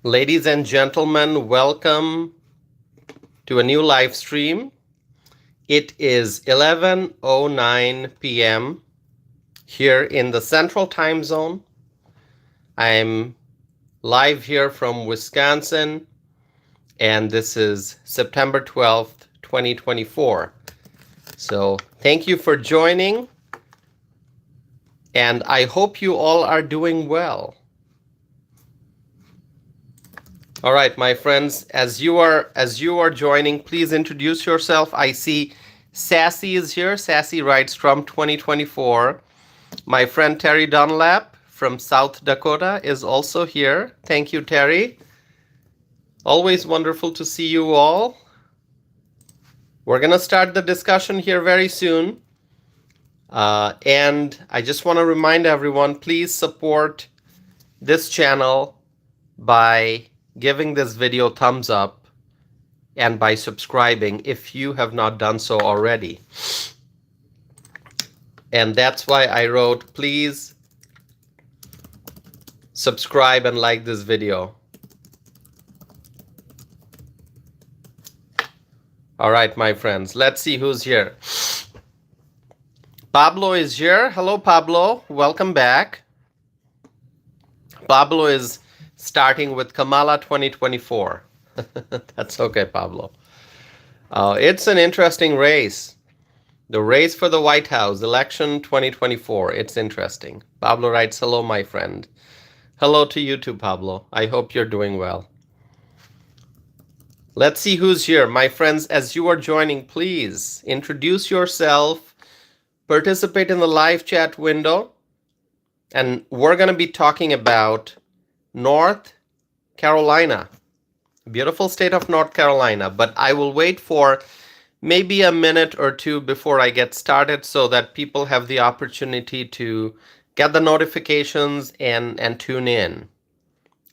Ladies and gentlemen, welcome to a new live stream. It is 11:09 p.m. here in the Central Time Zone. I'm live here from Wisconsin, and this is September 12th, 2024. So thank you for joining, and I hope you all are doing well. All right, my friends, as you are joining, please introduce yourself. I see Sassy is here. Sassy writes from 2024. My friend Terry Dunlap from South Dakota is also here. Thank you, Terry. Always wonderful to see you all. We're going to start the discussion here very soon. And I just want to remind everyone, please support this channel by giving this video thumbs up and by subscribing if you have not done so already. And that's why I wrote, please subscribe and like this video. All right, my friends, let's see who's here. Pablo is here. Hello, Pablo. Welcome back. Pablo is starting with Kamala 2024. That's okay, Pablo. It's an interesting race. The race for the White House, election 2024. It's interesting. Pablo writes, hello, my friend. Hello to you too, Pablo. I hope you're doing well. Let's see who's here. My friends, as you are joining, please introduce yourself, participate in the live chat window, and we're going to be talking about North Carolina, beautiful state of North Carolina, but I will wait for maybe a minute or two before I get started so that people have the opportunity to get the notifications and tune in.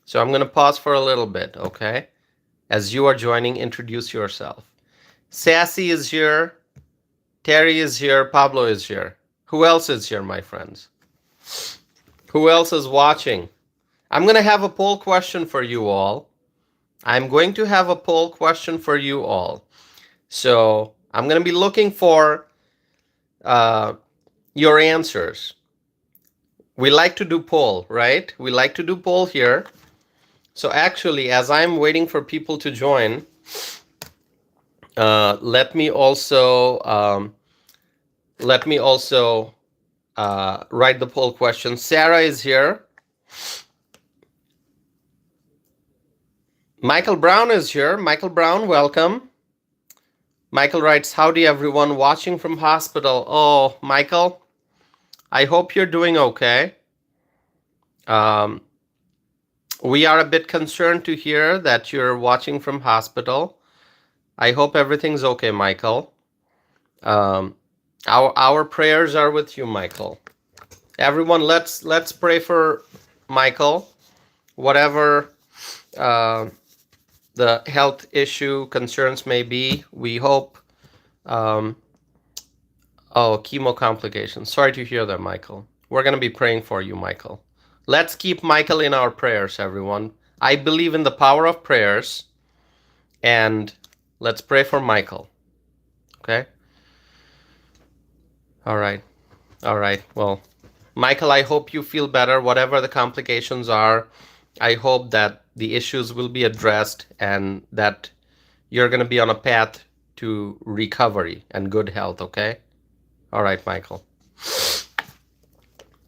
So I'm going to pause for a little bit, okay? As you are joining, introduce yourself. Sassy is here, Terry is here, Pablo is here. Who else is here, my friends? Who else is watching? I'm going to have a poll question for you all. So I'm going to be looking for your answers. We like to do poll, right? We like to do poll here. So actually, as I'm waiting for people to join, let me also write the poll question. Sarah is here. Michael Brown is here. Michael Brown, welcome. Michael writes, howdy everyone watching from hospital. Oh, Michael, I hope you're doing okay. We are a bit concerned to hear that you're watching from hospital. I hope everything's okay, Michael. Our prayers are with you, Michael. Everyone, let's pray for Michael. Whatever the health issue concerns may be, we hope. Chemo complications. Sorry to hear that, Michael. We're going to be praying for you, Michael. Let's keep Michael in our prayers, everyone. I believe in the power of prayers, and let's pray for Michael. Okay? All right. Well, Michael, I hope you feel better, whatever the complications are. I hope that the issues will be addressed and that you're going to be on a path to recovery and good health, okay? All right, Michael.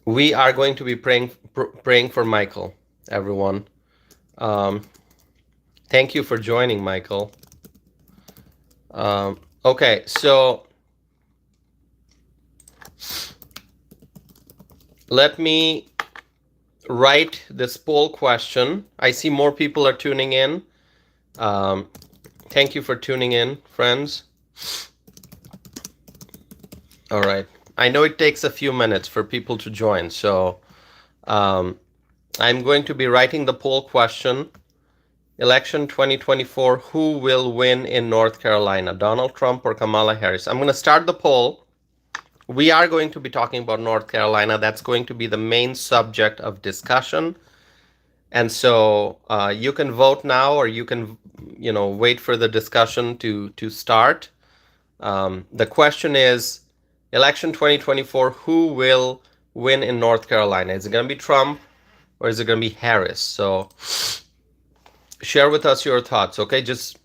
We are going to be praying for Michael, everyone. Thank you for joining, Michael. Okay, so let me write this poll question. I see more people are tuning in. Thank you for tuning in, friends. All right. I know it takes a few minutes for people to join, so I'm going to be writing the poll question. Election 2024, who will win in North Carolina, Donald Trump or Kamala Harris? I'm going to start the poll. We are going to be talking about North Carolina. That's going to be the main subject of discussion. And so you can vote now, or you can, wait for the discussion to start. The question is, election 2024, who will win in North Carolina? Is it going to be Trump or is it going to be Harris? So share with us your thoughts, okay? Just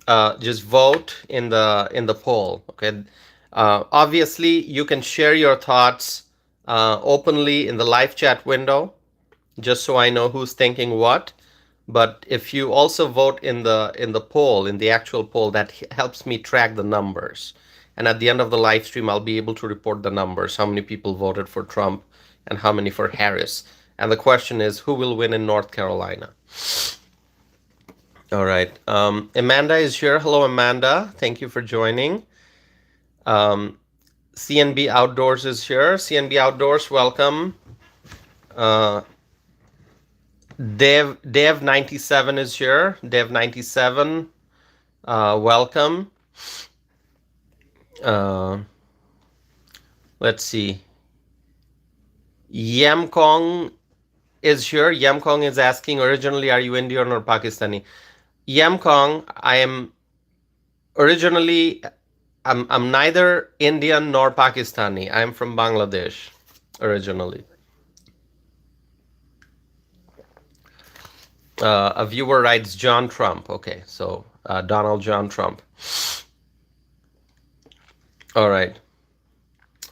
vote in the poll, okay? Obviously, you can share your thoughts openly in the live chat window, just so I know who's thinking what. But if you also vote in the poll, in the actual poll, that helps me track the numbers. And at the end of the live stream, I'll be able to report the numbers, how many people voted for Trump and how many for Harris. And the question is, who will win in North Carolina? All right. Amanda is here. Hello, Amanda. Thank you for joining. CNB Outdoors is here. CNB Outdoors, welcome. Dev97 is here. Dev97, welcome. Let's see. Yamkong is here. Yamkong is asking, originally, are you Indian or Pakistani? Yamkong, I am originally, I'm neither Indian nor Pakistani. I'm from Bangladesh originally. A viewer writes John Trump. Okay, so Donald John Trump. All right.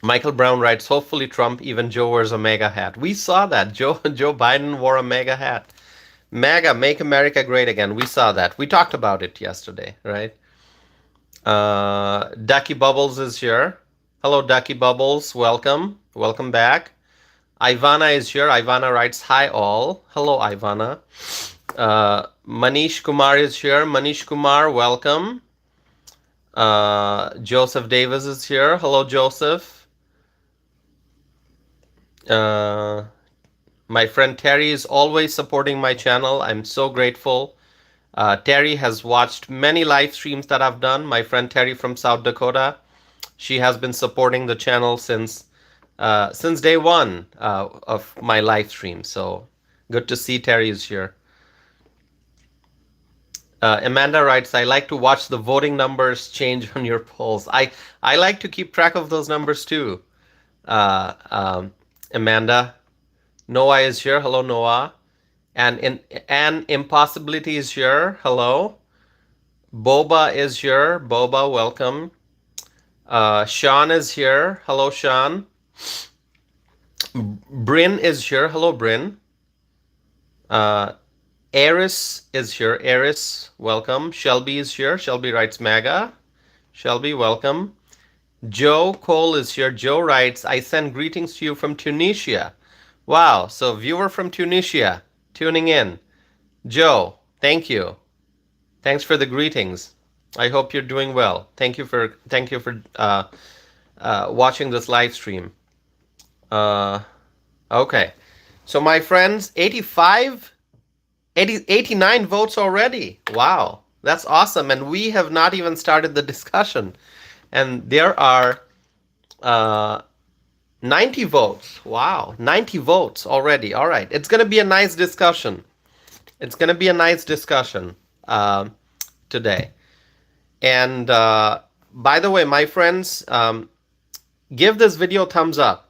Michael Brown writes, hopefully Trump, even Joe wears a MAGA hat. We saw that. Joe Biden wore a MAGA hat. MAGA, make America great again. We saw that. We talked about it yesterday, right? Ducky Bubbles is here. Hello, Ducky Bubbles. Welcome. Welcome back. Ivana is here. Ivana writes, hi all. Hello, Ivana. Manish Kumar is here. Manish Kumar, welcome. Joseph Davis is here. Hello, Joseph. My friend Terry is always supporting my channel. I'm so grateful. Terry has watched many live streams that I've done. My friend Terry from South Dakota, she has been supporting the channel since day one of my live stream. So good to see Terry is here. Amanda writes, I like to watch the voting numbers change on your polls. I like to keep track of those numbers too. Amanda. Noah is here. Hello, Noah. And Impossibility is here. Hello. Boba is here. Boba, welcome. Sean is here. Hello, Sean. Bryn is here. Hello, Bryn. Eris is here. Eris, welcome. Shelby is here. Shelby writes MAGA. Shelby, welcome. Joe Cole is here. Joe writes, I send greetings to you from Tunisia. Wow, so viewer from Tunisia tuning in. Joe, thank you. Thanks for the greetings. I hope you're doing well. Thank you for watching this live stream. Okay, so my friends, 89 votes already. Wow, that's awesome. And we have not even started the discussion. And there are 90 votes. Wow, 90 votes already. All right, it's going to be a nice discussion. It's going to be a nice discussion today. And by the way, my friends, give this video a thumbs up.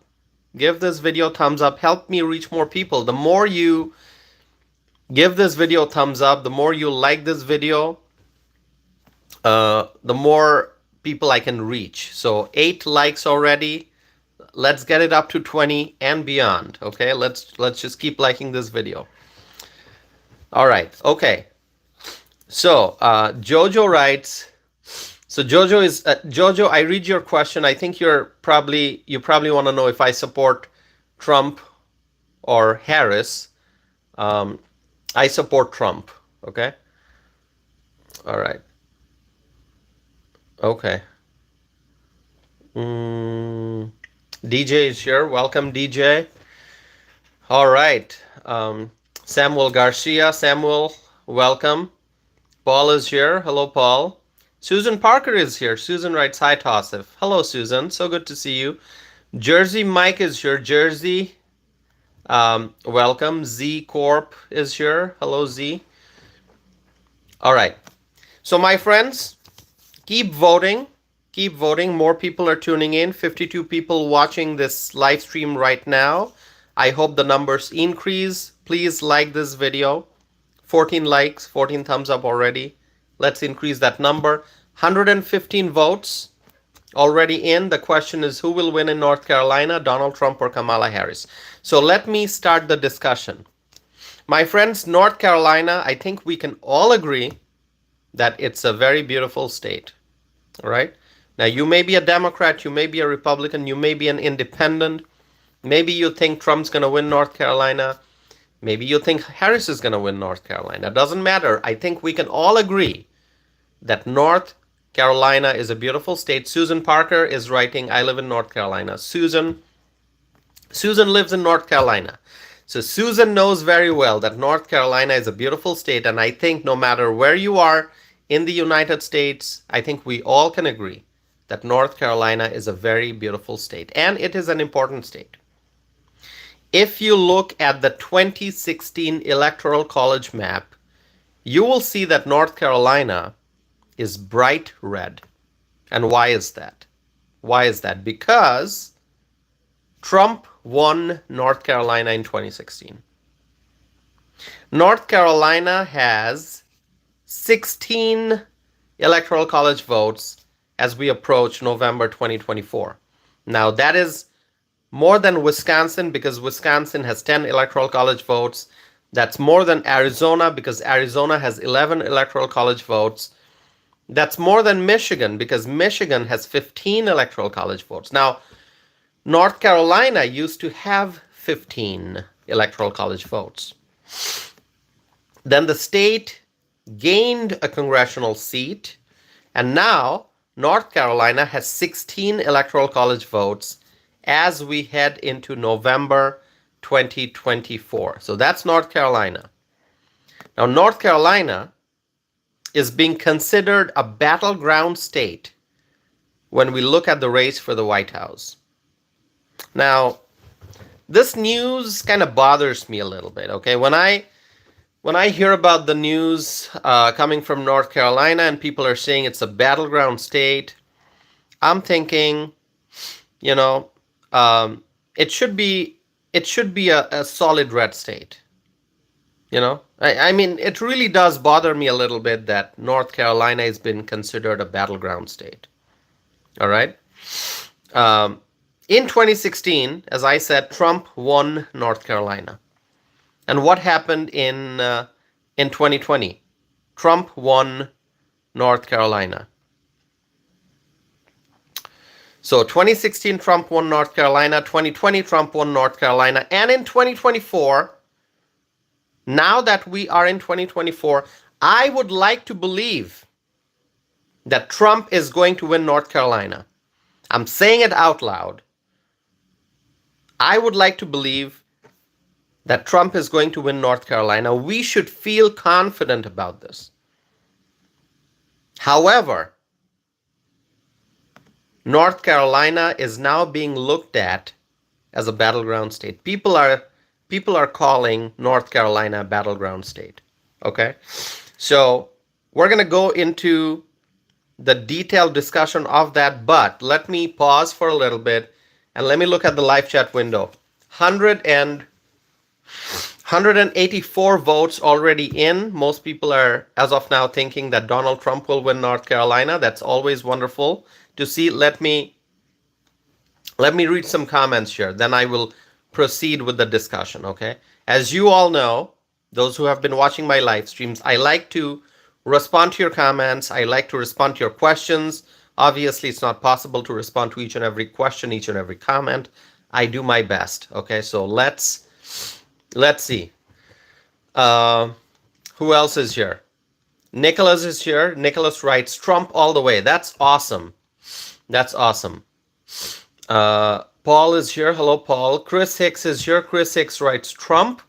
Give this video a thumbs up. Help me reach more people. The more you give this video a thumbs up, the more you like this video, the more people I can reach. So 8 likes already. Let's get it up to 20 and beyond. Okay, let's just keep liking this video. All right. Okay. So Jojo writes. So Jojo is Jojo. I read your question. I think you probably want to know if I support Trump or Harris. I support Trump. Okay. All right. Okay. DJ is here. Welcome, DJ. All right. Samuel Garcia. Samuel, welcome. Paul is here. Hello, Paul. Susan Parker is here. Susan writes, hi, Tassif. Hello, Susan. So good to see you. Jersey Mike is here. Jersey, Welcome. Z Corp is here. Hello, Z. All right. So, my friends, keep voting. Keep voting. More people are tuning in. 52 people watching this live stream right now. I hope the numbers increase. Please like this video. 14 likes, 14 thumbs up already. Let's increase that number. 115 votes already in. The question is, who will win in North Carolina, Donald Trump or Kamala Harris? So let me start the discussion. My friends, North Carolina, I think we can all agree that it's a very beautiful state. All right? Now, you may be a Democrat, you may be a Republican, you may be an independent. Maybe you think Trump's going to win North Carolina. Maybe you think Harris is going to win North Carolina. It doesn't matter. I think we can all agree that North Carolina is a beautiful state. Susan Parker is writing, I live in North Carolina. Susan lives in North Carolina. So Susan knows very well that North Carolina is a beautiful state. And I think no matter where you are in the United States, I think we all can agree that North Carolina is a very beautiful state. And it is an important state. If you look at the 2016 Electoral College map, you will see that North Carolina is bright red. And why is that? Why is that? Because Trump won North Carolina in 2016. North Carolina has 16 Electoral College votes as we approach November 2024. Now, that is more than Wisconsin, because Wisconsin has 10 Electoral College votes. That's more than Arizona, because Arizona has 11 Electoral College votes. That's more than Michigan, because Michigan has 15 Electoral College votes. Now, North Carolina used to have 15 Electoral College votes. Then the state gained a congressional seat, and now North Carolina has 16 Electoral College votes as we head into November 2024. So that's North Carolina. Now, North Carolina is being considered a battleground state when we look at the race for the White House. Now, this news kind of bothers me a little bit, okay? When I hear about the news coming from North Carolina and people are saying it's a battleground state, I'm thinking, you know, it should be a solid red state. You know, I mean, it really does bother me a little bit that North Carolina has been considered a battleground state. All right. In 2016, as I said, Trump won North Carolina. And what happened in 2020? Trump won North Carolina. So 2016, Trump won North Carolina. 2020, Trump won North Carolina. And in 2024, now that we are in 2024, I would like to believe that Trump is going to win North Carolina. I'm saying it out loud. I would like to believe that Trump is going to win North Carolina. We should feel confident about this. However, North Carolina is now being looked at as a battleground state. People are calling North Carolina a battleground state. Okay? So we're going to go into the detailed discussion of that, but let me pause for a little bit and let me look at the live chat window. 184 votes already in. Most people are, as of now, thinking that Donald Trump will win North Carolina. That's always wonderful to see. Let me read some comments here. Then I will proceed with the discussion, okay? As you all know, those who have been watching my live streams, I like to respond to your comments. I like to respond to your questions. Obviously, it's not possible to respond to each and every question, each and every comment. I do my best, okay? So let's see. Who else is here? Nicholas is here. Nicholas writes, Trump all the way. That's awesome. That's awesome. Paul is here. Hello, Paul. Chris Hicks is here. Chris Hicks writes Trump.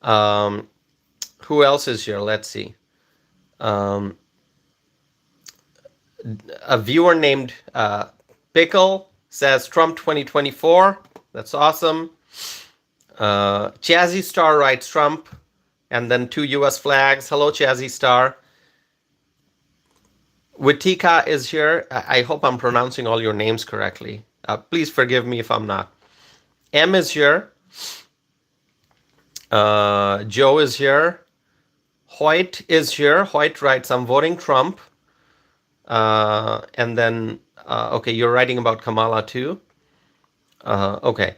Who else is here? Let's see. A viewer named Pickle says Trump 2024. That's awesome. Chazzy Star writes Trump, and then 2 U.S. flags. Hello, Chazzy Star. Witika is here. I hope I'm pronouncing all your names correctly. Please forgive me if I'm not. M is here. Joe is here. Hoyt is here. Hoyt writes, I'm voting Trump. And then, okay, you're writing about Kamala too. Okay,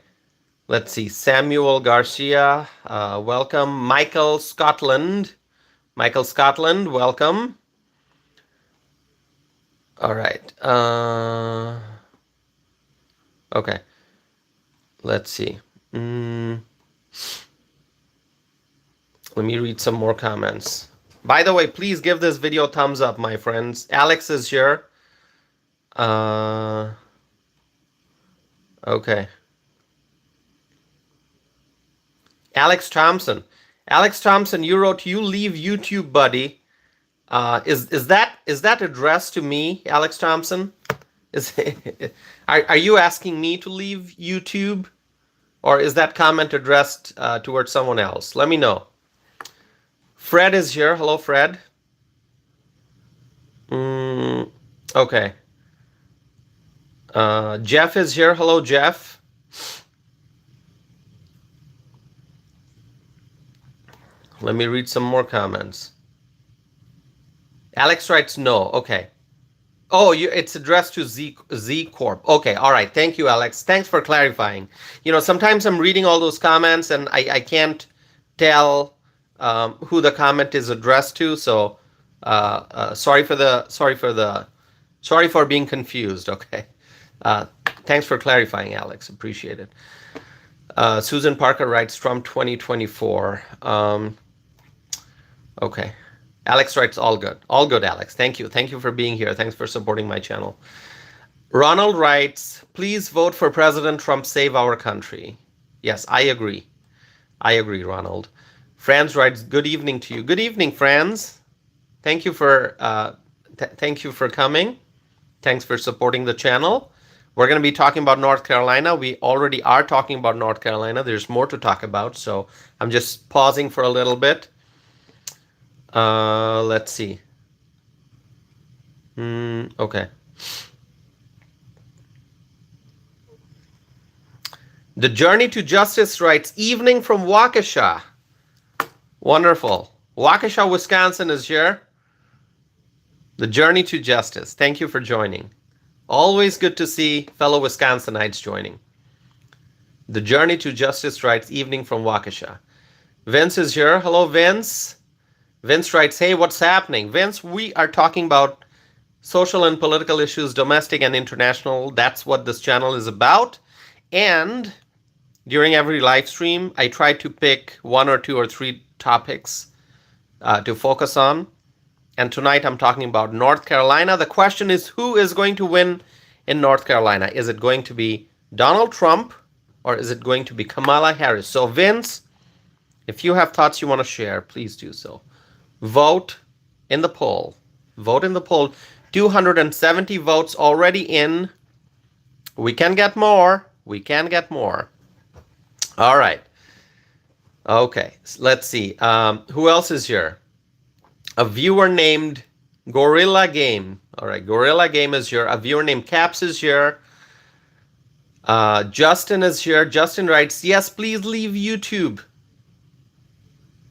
let's see. Samuel Garcia, welcome. Michael Scotland, welcome. All right. Okay, let's see. Let me read some more comments. By the way, please give this video a thumbs up, my friends. Alex is here. Okay. Alex Thompson, you wrote, "You leave YouTube, buddy." Is that addressed to me, Alex Thompson? Are you asking me to leave YouTube, or is that comment addressed towards someone else? Let me know. Fred is here. Hello, Fred. Okay. Jeff is here. Hello, Jeff. Let me read some more comments. Alex writes no. Okay. Oh, it's addressed to Z Corp. Okay, all right. Thank you, Alex. Thanks for clarifying. You know, sometimes I'm reading all those comments and I can't tell who the comment is addressed to. So sorry for being confused. Okay. Thanks for clarifying, Alex. Appreciate it. Susan Parker writes Trump 2024. Okay. Alex writes all good. All good, Alex. Thank you. Thank you for being here. Thanks for supporting my channel. Ronald writes, please vote for President Trump, save our country. Yes, I agree. I agree, Ronald. Franz writes, good evening to you. Good evening, Franz. Thank you for coming. Thanks for supporting the channel. We're going to be talking about North Carolina. We already are talking about North Carolina. There's more to talk about, so I'm just pausing for a little bit. Let's see. Okay. The Journey to Justice writes, evening from Waukesha. Wonderful. Waukesha, Wisconsin is here. The Journey to Justice. Thank you for joining. Always good to see fellow Wisconsinites joining. The Journey to Justice writes, evening from Waukesha. Vince is here. Hello, Vince. Vince writes, hey, what's happening? Vince, we are talking about social and political issues, domestic and international. That's what this channel is about. And during every live stream, I try to pick 1 or 2 or 3 topics to focus on. And tonight I'm talking about North Carolina. The question is, who is going to win in North Carolina? Is it going to be Donald Trump or is it going to be Kamala Harris? So Vince, if you have thoughts you want to share, please do so. Vote in the poll. Vote in the poll. 270 votes already in. We can get more. We can get more. All right. Okay. Let's see. Who else is here? A viewer named Gorilla Game. All right. Gorilla Game is here. A viewer named Caps is here. Justin is here. Justin writes, yes, please leave YouTube.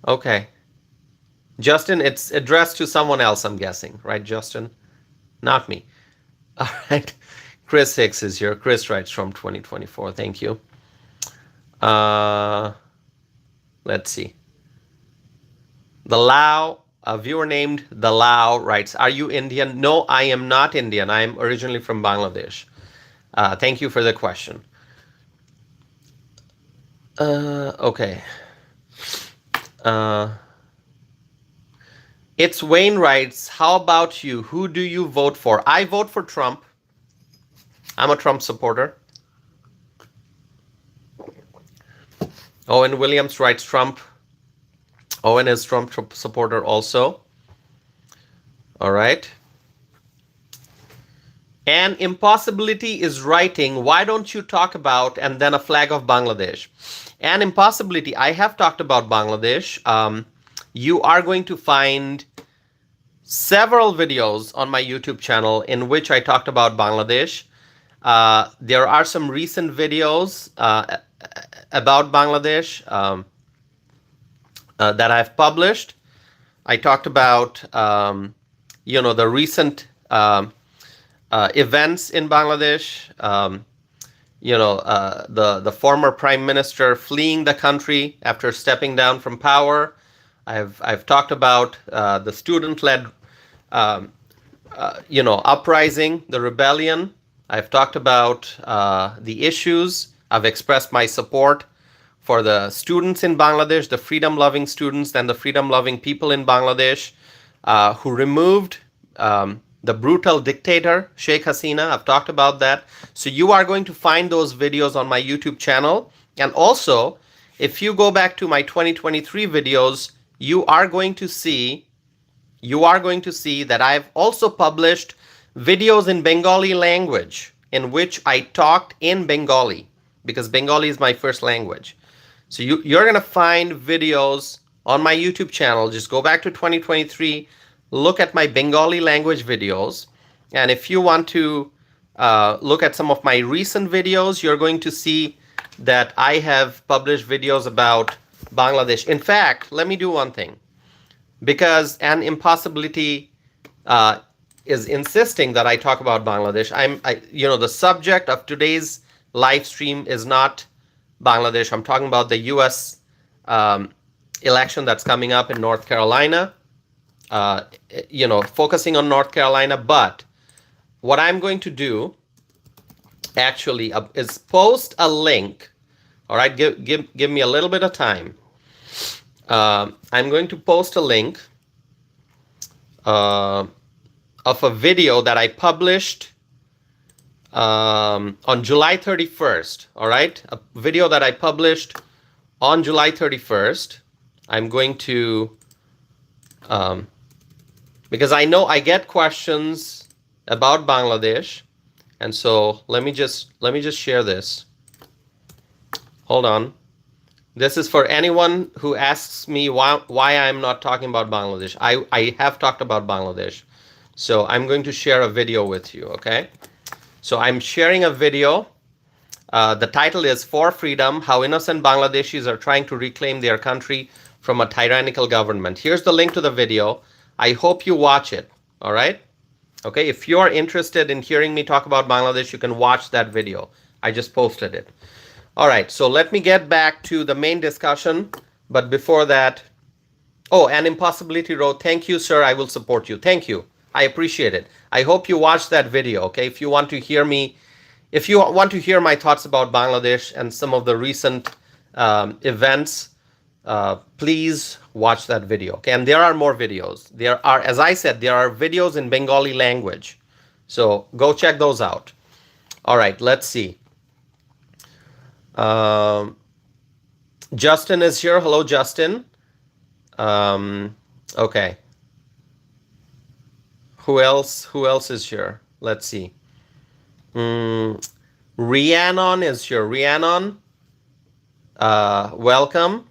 Okay. Justin, it's addressed to someone else, I'm guessing. Right, Justin? Not me. All right. Chris Hicks is here. Chris writes from 2024. Thank you. Let's see. The Lao, a viewer named The Lao writes, are you Indian? No, I am not Indian. I am originally from Bangladesh. Thank you for the question. Okay. It's Wayne writes, how about you? Who do you vote for? I vote for Trump. I'm a Trump supporter. Owen Williams writes Trump. Owen is Trump supporter also. All right. An impossibility is writing, why don't you talk about, and then a flag of Bangladesh. An impossibility, I have talked about Bangladesh. You are going to find several videos on my YouTube channel in which I talked about Bangladesh. There are some recent videos about Bangladesh that I've published. I talked about, the recent events in Bangladesh. The former prime minister fleeing the country after stepping down from power. I've talked about the student-led, uprising, the rebellion. I've talked about the issues. I've expressed my support for the students in Bangladesh, the freedom-loving students and the freedom-loving people in Bangladesh who removed the brutal dictator, Sheikh Hasina. I've talked about that. So you are going to find those videos on my YouTube channel. And also, if you go back to my 2023 videos, you are going to see that I've also published videos in Bengali language in which I talked in Bengali, because Bengali is my first language. So you're going to find videos on my YouTube channel. Just go back to 2023, look at my Bengali language videos. And if you want to look at some of my recent videos, you're going to see that I have published videos about Bangladesh. In fact, let me do one thing. Because an impossibility is insisting that I talk about Bangladesh. The subject of today's live stream is not Bangladesh. I'm talking about the U.S. Election that's coming up in North Carolina. Focusing on North Carolina. But what I'm going to do actually is post a link. All right, give me a little bit of time. I'm going to post a link of a video that I published on July 31st. All right, a video that I published on July 31st. I'm going to, because I know I get questions about Bangladesh, and so let me just share this. Hold on. This is for anyone who asks me why I'm not talking about Bangladesh. I have talked about Bangladesh. So I'm going to share a video with you, okay? So I'm sharing a video. The title is For Freedom, How Innocent Bangladeshis Are Trying to Reclaim Their Country from a Tyrannical Government. Here's the link to the video. I hope you watch it, all right? Okay, if you're interested in hearing me talk about Bangladesh, you can watch that video. I just posted it. All right, so let me get back to the main discussion. But before that, An Impossibility wrote, thank you, sir, I will support you. Thank you. I appreciate it. I hope you watched that video, okay? If you want to hear my thoughts about Bangladesh and some of the recent events, please watch that video, okay? And there are more videos. As I said, there are videos in Bengali language. So go check those out. All right, let's see. Justin is here. Hello, Justin. Okay. Who else is here? Let's see. Rhiannon is here. Rhiannon, welcome.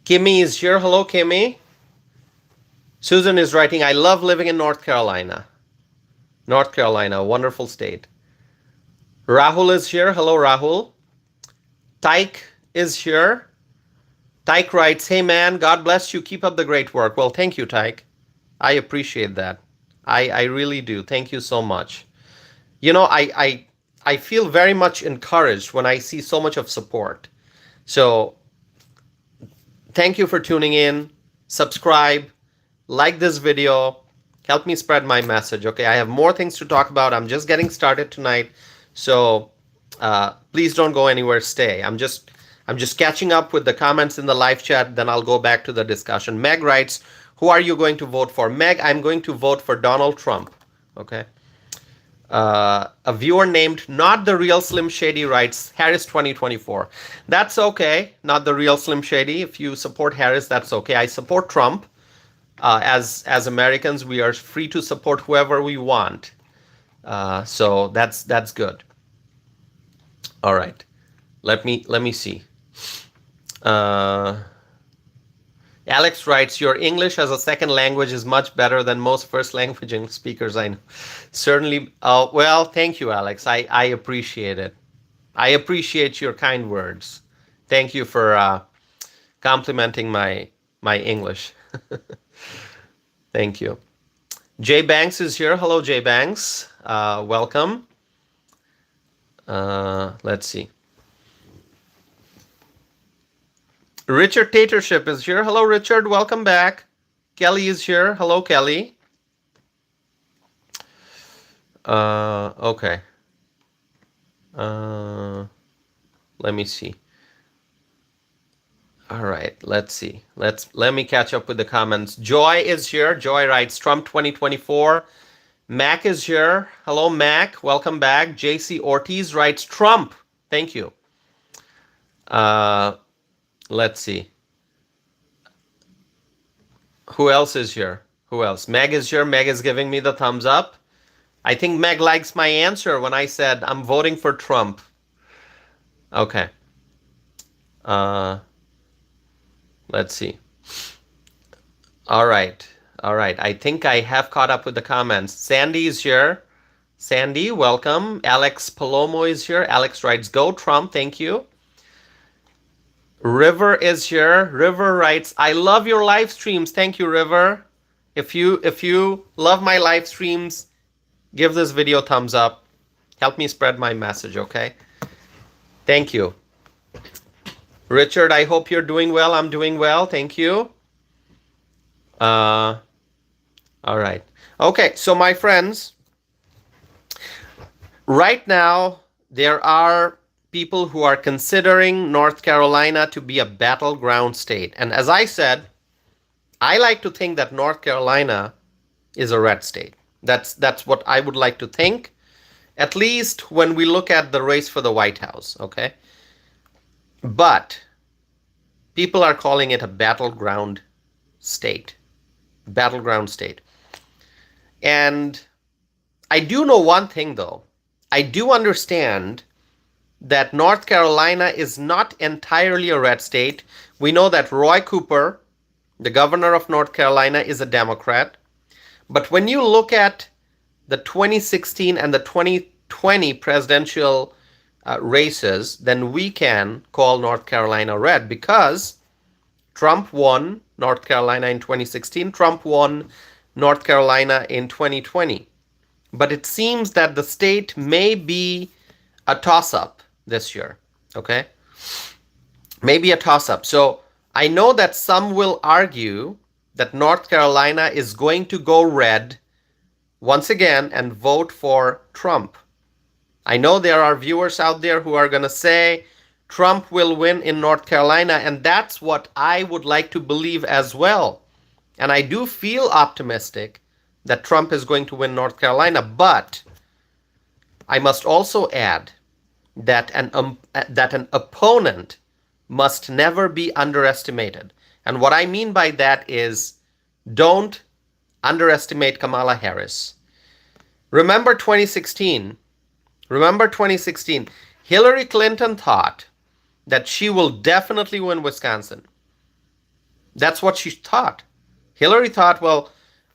Kimmy is here. Hello, Kimmy. Susan is writing, I love living in North Carolina. North Carolina, wonderful state. Rahul is here. Hello, Rahul. Tyke is here. Tyke writes, hey man, God bless you. Keep up the great work. Well, thank you, Tyke. I appreciate that. I really do. Thank you so much. I feel very much encouraged when I see so much of support. So thank you for tuning in. Subscribe, like this video, help me spread my message. Okay, I have more things to talk about. I'm just getting started tonight. So please don't go anywhere. Stay. I'm just catching up with the comments in the live chat. Then I'll go back to the discussion. Meg writes, who are you going to vote for? Meg, I'm going to vote for Donald Trump. Okay. A viewer named Not the Real Slim Shady writes, Harris 2024. That's okay. Not the Real Slim Shady. If you support Harris, that's okay. I support Trump. As Americans, we are free to support whoever we want. So that's good. All right. Let me see. Alex writes, your English as a second language is much better than most first language English speakers I know. Certainly. Well, thank you, Alex. I appreciate it. I appreciate your kind words. Thank you for complimenting my English. Thank you. Jay Banks is here. Hello, Jay Banks. Welcome. Let's see. Richard Tatership is here. Hello, Richard. Welcome back. Kelly is here. Hello, Kelly. Okay. Let me see. All right, let's see. Let me catch up with the comments. Joy is here. Joy writes Trump 2024. Mac is here. Hello, Mac. Welcome back. JC Ortiz writes Trump. Thank you. Let's see. Who else is here? Who else? Meg is here. Meg is giving me the thumbs up. I think Meg likes my answer when I said I'm voting for Trump. Okay. Let's see. All right. I think I have caught up with the comments. Sandy is here. Sandy, welcome. Alex Palomo is here. Alex writes, go Trump. Thank you. River is here. River writes, I love your live streams. Thank you, River. If you love my live streams, give this video a thumbs up. Help me spread my message, okay? Thank you. Richard, I hope you're doing well. I'm doing well. Thank you. All right. Okay, so my friends, right now there are people who are considering North Carolina to be a battleground state. And as I said, I like to think that North Carolina is a red state. That's what I would like to think, at least when we look at the race for the White House, okay? But people are calling it a battleground state. Battleground state. And I do know one thing, though. I do understand that North Carolina is not entirely a red state. We know that Roy Cooper, the governor of North Carolina, is a Democrat. But when you look at the 2016 and the 2020 presidential races, then we can call North Carolina red because Trump won North Carolina in 2016. Trump won North Carolina in 2020. But it seems that the state may be a toss-up this year, okay? Maybe a toss-up. So I know that some will argue that North Carolina is going to go red once again and vote for Trump. I know there are viewers out there who are going to say Trump will win in North Carolina, and that's what I would like to believe as well. And I do feel optimistic that Trump is going to win North Carolina, but I must also add that an opponent must never be underestimated. And what I mean by that is don't underestimate Kamala Harris. Remember 2016? Hillary Clinton thought that she will definitely win Wisconsin. That's what she thought. Hillary thought, well,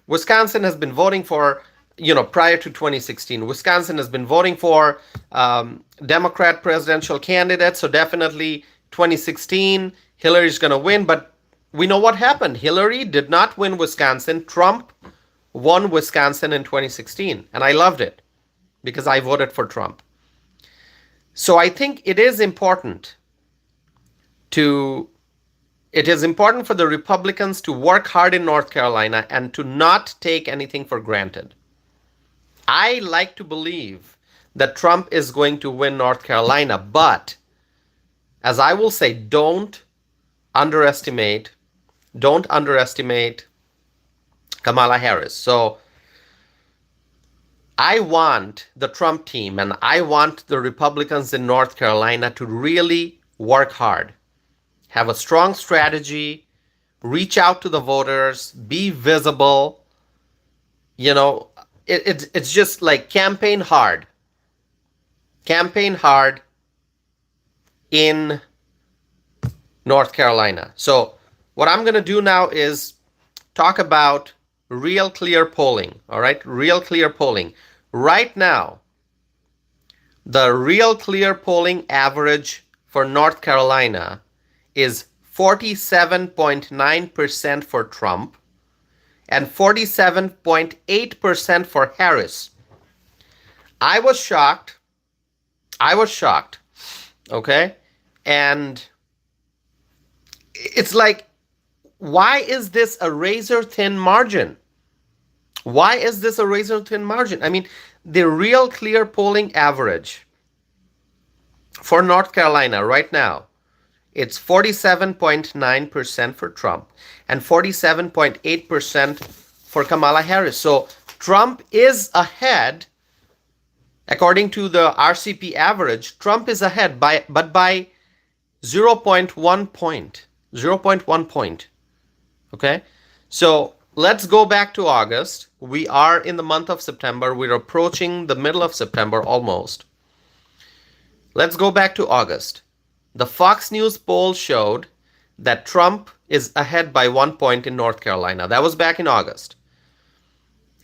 Wisconsin has been voting for, prior to 2016, Wisconsin has been voting for Democrat presidential candidates, so definitely 2016, Hillary's going to win. But we know what happened. Hillary did not win Wisconsin. Trump won Wisconsin in 2016, and I loved it because I voted for Trump. So I think it is important for the Republicans to work hard in North Carolina and to not take anything for granted. I like to believe that Trump is going to win North Carolina, but as I will say, don't underestimate Kamala Harris. So I want the Trump team and I want the Republicans in North Carolina to really work hard, have a strong strategy, reach out to the voters, be visible. You know, it's just like campaign hard in North Carolina. So what I'm going to do now is talk about real clear polling. All right, real clear polling. Right now, the real clear polling average for North Carolina is 47.9% for Trump and 47.8% for Harris. I was shocked. Okay? And it's like, why is this a razor thin margin? Why is this a razor thin margin? I mean, the real clear polling average for North Carolina right now, it's 47.9% for Trump and 47.8% for Kamala Harris. So Trump is ahead, according to the RCP average. Trump is ahead by 0.1 point. 0.1 point. Okay? So let's go back to August. We are in the month of September. We're approaching the middle of September almost. Let's go back to August. The Fox News poll showed that Trump is ahead by 1 point in North Carolina. That was back in August.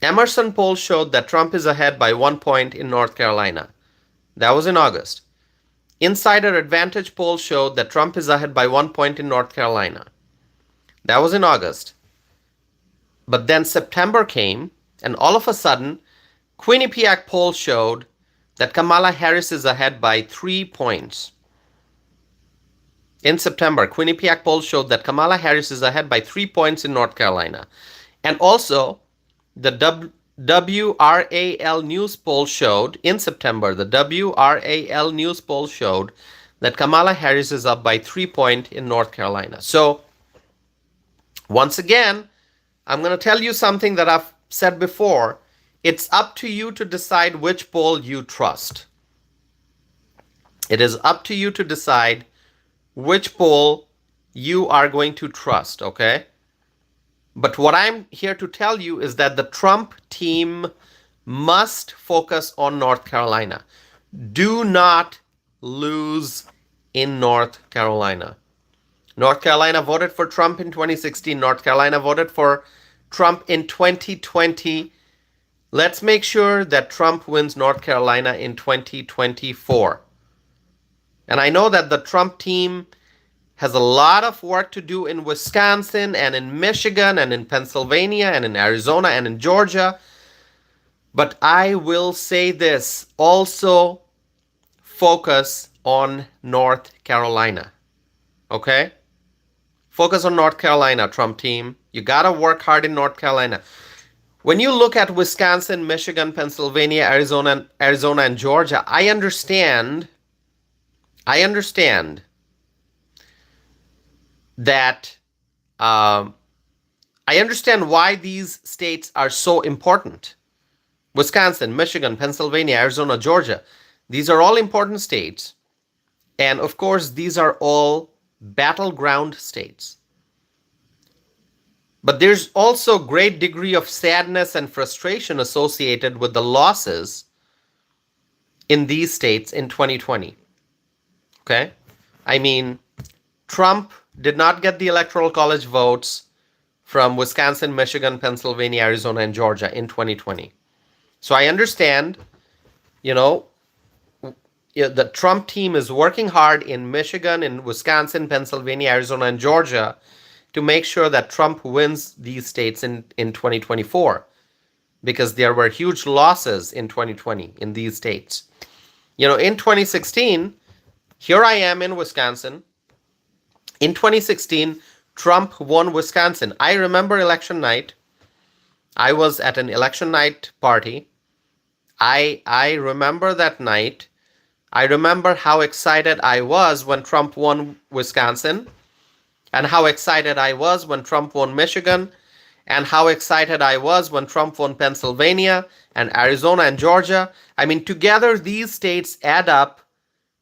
Emerson poll showed that Trump is ahead by 1 point in North Carolina. That was in August. Insider Advantage poll showed that Trump is ahead by 1 point in North Carolina. That was in August. But then September came, and all of a sudden, Quinnipiac poll showed that Kamala Harris is ahead by 3 points. In September, Quinnipiac poll showed that Kamala Harris is ahead by 3 points in North Carolina. And also, the WRAL News poll showed, in September, the WRAL News poll showed that Kamala Harris is up by 3 points in North Carolina. So, once again, I'm going to tell you something that I've said before. It's up to you to decide which poll you trust. It is up to you to decide which poll you are going to trust, okay? But what I'm here to tell you is that the Trump team must focus on North Carolina. Do not lose in North Carolina. North Carolina voted for Trump in 2016. North Carolina voted for Trump in 2020. Let's make sure that Trump wins North Carolina in 2024. And I know that the Trump team has a lot of work to do in Wisconsin and in Michigan and in Pennsylvania and in Arizona and in Georgia. But I will say this, also focus on North Carolina. Okay? Focus on North Carolina, Trump team. You gotta work hard in North Carolina. When you look at Wisconsin, Michigan, Pennsylvania, Arizona, and Georgia, I understand that I understand why these states are so important. Wisconsin, Michigan, Pennsylvania, Arizona, Georgia. These are all important states. And of course, these are all battleground states. But there's also great degree of sadness and frustration associated with the losses in these states in 2020. Okay? I mean, Trump did not get the Electoral College votes from Wisconsin, Michigan, Pennsylvania, Arizona, and Georgia in 2020. So I understand, the Trump team is working hard in Michigan, in Wisconsin, Pennsylvania, Arizona, and Georgia to make sure that Trump wins these states in 2024, because there were huge losses in 2020 in these states. In 2016, here I am in Wisconsin. In 2016, Trump won Wisconsin. I remember election night. I was at an election night party. I remember that night. I remember how excited I was when Trump won Wisconsin, and how excited I was when Trump won Michigan, and how excited I was when Trump won Pennsylvania and Arizona and Georgia. I mean, together these states add up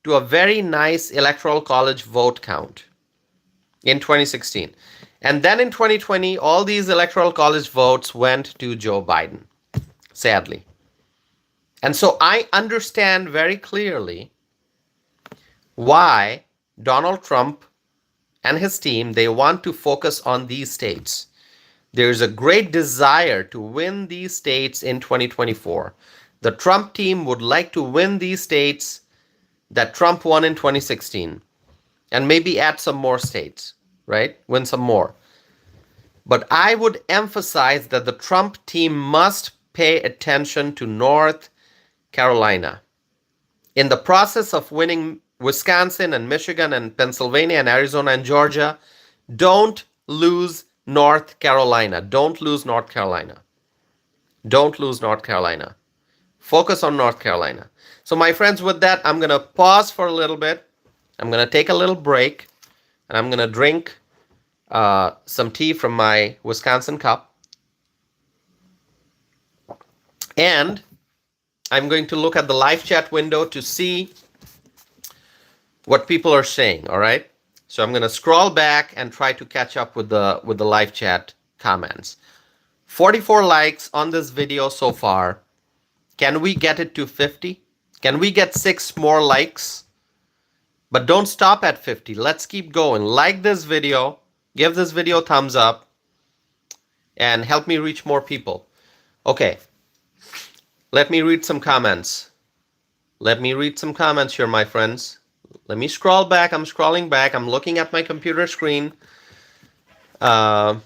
to a very nice Electoral College vote count in 2016. And then in 2020, all these electoral college votes went to Joe Biden, sadly. And so I understand very clearly why Donald Trump and his team, they want to focus on these states. There's a great desire to win these states in 2024. The Trump team would like to win these states that Trump won in 2016 and maybe add some more states, right? Win some more. But I would emphasize that the Trump team must pay attention to North Carolina. In the process of winning Wisconsin and Michigan and Pennsylvania and Arizona and Georgia, don't lose North Carolina. Don't lose North Carolina. Don't lose North Carolina. Focus on North Carolina. So my friends, with that, I'm going to pause for a little bit. I'm going to take a little break, and I'm going to drink some tea from my Wisconsin cup. And I'm going to look at the live chat window to see what people are saying, all right? So I'm going to scroll back and try to catch up with the live chat comments. 44 likes on this video so far. Can we get it to 50? Can we get 6 more likes? But don't stop at 50. Let's keep going. Like this video, give this video a thumbs up, and help me reach more people. Okay. Let me read some comments. Let me read some comments here, my friends. Let me scroll back. I'm scrolling back. I'm looking at my computer screen. Let's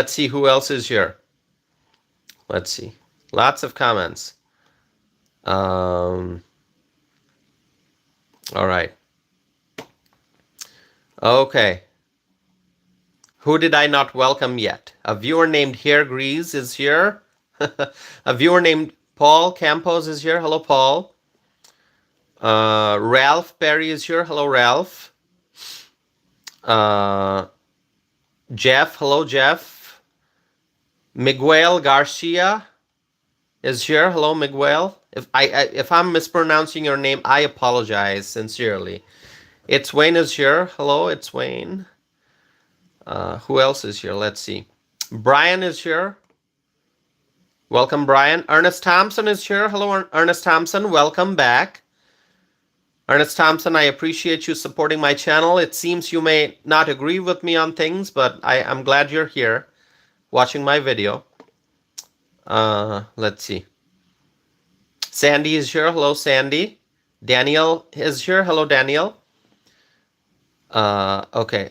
see who else is here. Let's see. Lots of comments. All right. Okay. Who did I not welcome yet? A viewer named Hair Grease is here. A viewer named Paul Campos is here. Hello, Paul. Ralph Perry is here. Hello, Ralph. Jeff. Hello, Jeff. Miguel Garcia is here. Hello, Miguel. If I'm mispronouncing your name, I apologize sincerely. It's Wayne is here. Hello, it's Wayne. Who else is here? Let's see. Brian is here. Welcome, Brian. Ernest Thompson is here. Hello, Ernest Thompson. Welcome back. Ernest Thompson, I appreciate you supporting my channel. It seems you may not agree with me on things, but I'm glad you're here watching my video. Let's see. Sandy is here. Hello, Sandy. Daniel is here. Hello, Daniel. Okay.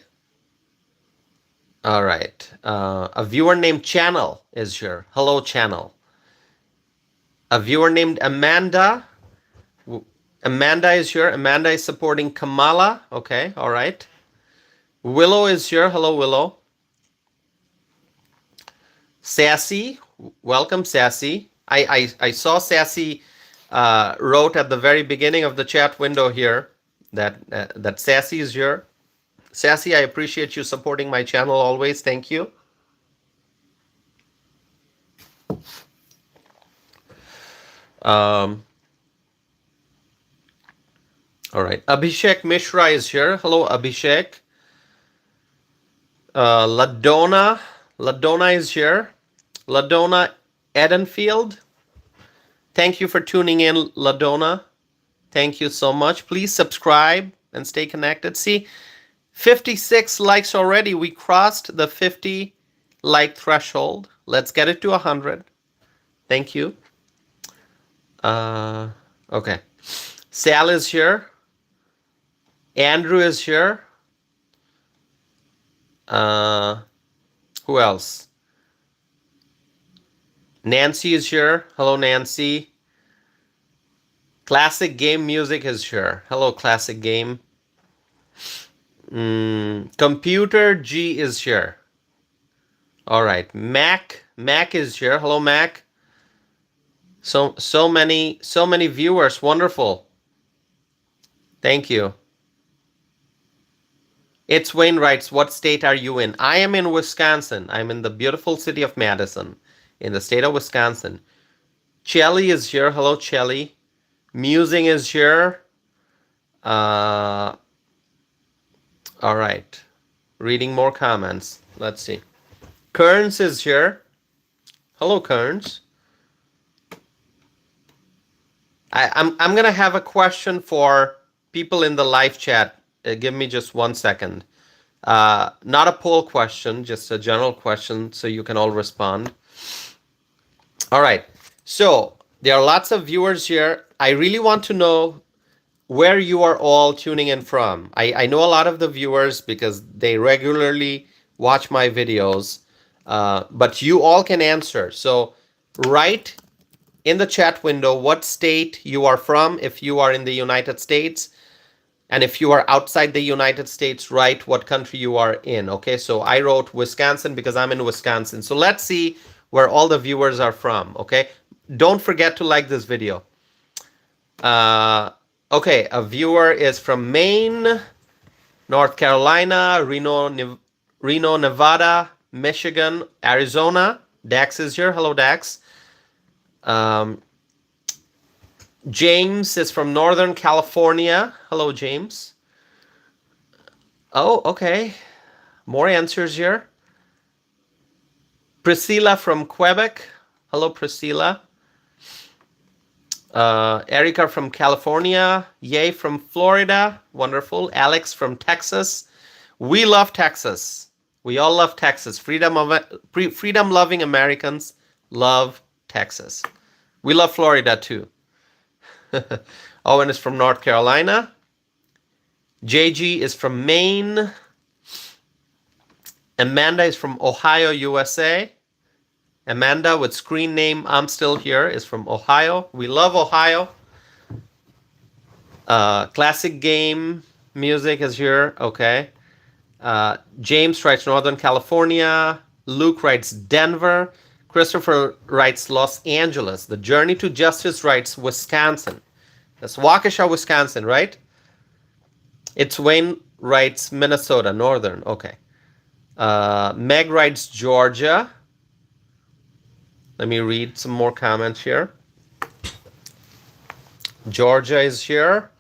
All right. A viewer named Channel is here. Hello, Channel. A viewer named Amanda. Amanda is here. Amanda is supporting Kamala. Okay. All right. Willow is here. Hello, Willow. Sassy. Welcome, Sassy. I saw Sassy wrote at the very beginning of the chat window here that Sassy is here. Sassy, I appreciate you supporting my channel always. Thank you. All right. Abhishek Mishra is here. Hello, Abhishek. Ladonna is here. Ladonna Edenfield. Thank you for tuning in, Ladonna. Thank you so much. Please subscribe and stay connected. See, 56 likes already. We crossed the 50 like threshold. Let's get it to 100. Thank you. Okay. Sal is here. Andrew is here. Who else? Nancy is here. Hello, Nancy. Classic Game Music is here. Hello, Classic Game. Computer G is here. All right. Mac is here. Hello, Mac. So many viewers. Wonderful. Thank you. It's Wainwright's. What state are you in? I am in Wisconsin. I'm in the beautiful city of Madison, in the state of Wisconsin. Chelly is here. Hello, Chelly. Musing is here. All right. Reading more comments. Let's see. Kearns is here. Hello, Kearns. I'm gonna have a question for people in the live chat. Give me just 1 second. Not a poll question, just a general question, so you can all respond. All right. So there are lots of viewers here. I really want to know where you are all tuning in from. I know a lot of the viewers because they regularly watch my videos, but you all can answer. So write in the chat window what state you are from if you are in the United States. And if you are outside the United States, write what country you are in. Okay, so I wrote Wisconsin because I'm in Wisconsin. So let's see where all the viewers are from. Okay, don't forget to like this video. Okay, a viewer is from Maine, North Carolina, Reno, Nevada, Michigan, Arizona. Dax is here. Hello, Dax. James is from Northern California. Hello, James. Oh, okay. More answers here. Priscilla from Quebec. Hello, Priscilla. Erica from California. Yay from Florida. Wonderful. Alex from Texas. We love Texas. We all love Texas. Freedom-loving Americans love Texas. We love Florida too. Owen is from North Carolina. JG is from Maine. Amanda is from Ohio, USA. Amanda with screen name I'm Still Here is from Ohio. We love Ohio. Classic Game Music is here. Okay. James writes Northern California. Luke writes Denver. Christopher writes Los Angeles. The Journey to Justice writes Wisconsin. That's Waukesha, Wisconsin, right? It's Wayne writes Minnesota, Northern. Okay. Meg writes Georgia. Let me read some more comments here. Georgia is here.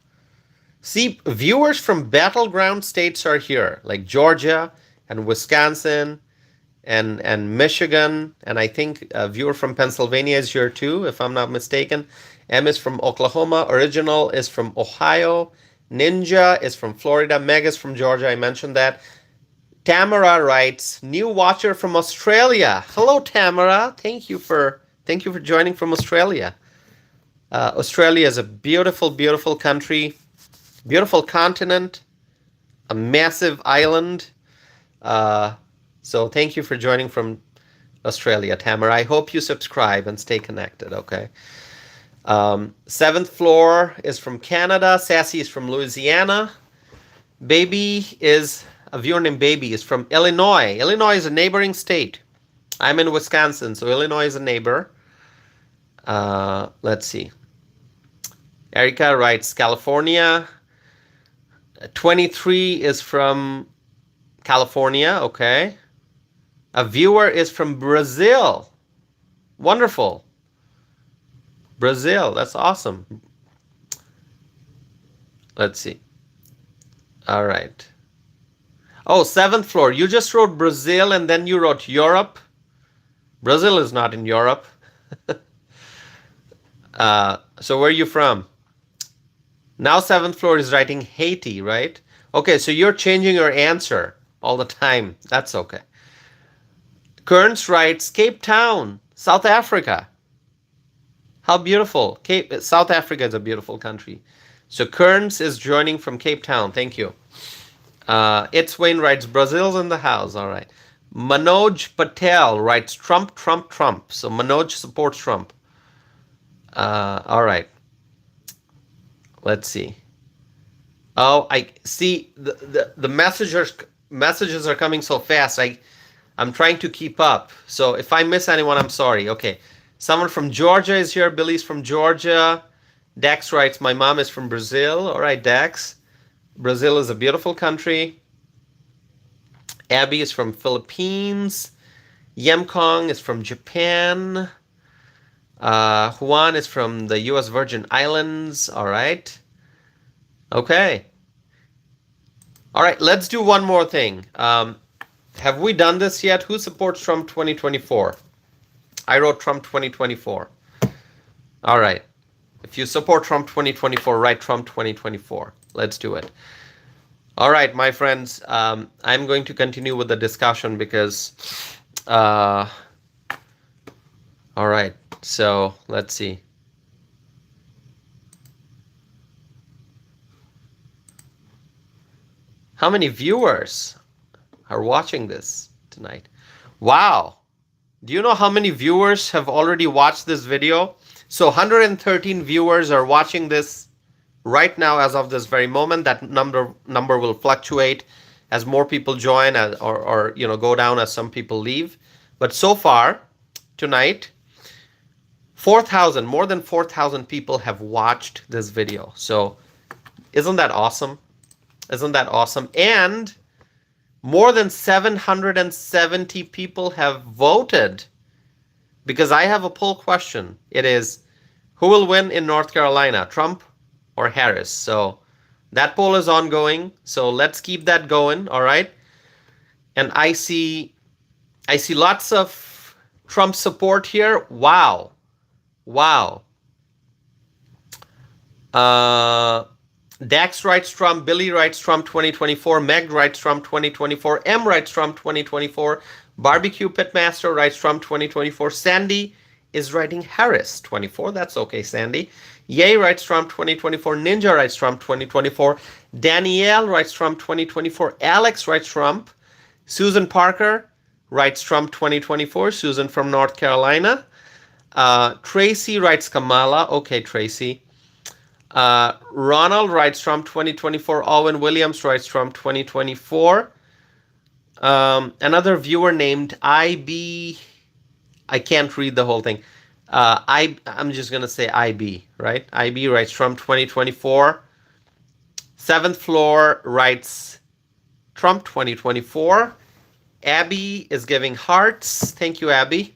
See, viewers from battleground states are here, like Georgia and Wisconsin and Michigan, and I think a viewer from Pennsylvania is here too, if I'm not mistaken. M is from Oklahoma. Original is from Ohio. Ninja is from Florida. Meg is from Georgia. I mentioned that. Tamara writes, new watcher from Australia. Hello, Tamara. Thank you for joining from Australia. Australia is a beautiful, beautiful country, beautiful continent, a massive island. So thank you for joining from Australia, Tamara. I hope you subscribe and stay connected, okay? Seventh floor is from Canada. Sassy is from Louisiana. Baby is, a viewer named Baby is from Illinois. Illinois is a neighboring state. I'm in Wisconsin, so Illinois is a neighbor. Let's see. Erica writes California. 23 is from California, okay. A viewer is from Brazil. Wonderful. Brazil, that's awesome. Let's see. All right. Oh, seventh floor. You just wrote Brazil and then you wrote Europe. Brazil is not in Europe. So where are you from? Now seventh floor is writing Haiti, right? Okay, so you're changing your answer all the time. That's okay. Kearns writes Cape Town, South Africa. How beautiful. South Africa is a beautiful country. So Kearns is joining from Cape Town. Thank you. It's Wayne writes Brazil's in the house. All right. Manoj Patel writes Trump, Trump, Trump. So Manoj supports Trump. All right. Let's see. Oh, I see the messages are coming so fast. I'm trying to keep up. So if I miss anyone, I'm sorry. Okay. Someone from Georgia is here. Billy's from Georgia. Dax writes, my mom is from Brazil. All right, Dax. Brazil is a beautiful country. Abby is from Philippines. Yemkong is from Japan. Juan is from the U.S. Virgin Islands. All right. Okay. All right, let's do one more thing. Have we done this yet? Who supports Trump 2024? I wrote Trump 2024. All right. If you support Trump 2024, write Trump 2024. Let's do it. All right, my friends. I'm going to continue with the discussion because... all right. So let's see. How many viewers are watching this tonight? Wow. Do you know how many viewers have already watched this video? So 113 viewers are watching this right now as of this very moment. That number will fluctuate as more people join or go down as some people leave. But so far tonight, more than 4,000 people have watched this video. So isn't that awesome? Isn't that awesome? And more than 770 people have voted because I have a poll question. It is, who will win in North Carolina, Trump or Harris? So that poll is ongoing. So let's keep that going. All right. And I see lots of Trump support here. Wow. Dax writes Trump, Billy writes Trump 2024, Meg writes Trump 2024, M writes Trump 2024, Barbecue Pitmaster writes Trump 2024, Sandy is writing Harris 24, that's okay, Sandy. Yay writes Trump 2024, Ninja writes Trump 2024, Danielle writes Trump 2024, Alex writes Trump, Susan Parker writes Trump 2024, Susan from North Carolina, Tracy writes Kamala, okay, Tracy. Ronald writes Trump 2024. Owen Williams writes Trump 2024. Another viewer named IB. I can't read the whole thing. I'm just going to say IB, right? IB writes Trump 2024. Seventh Floor writes Trump 2024. Abby is giving hearts. Thank you, Abby.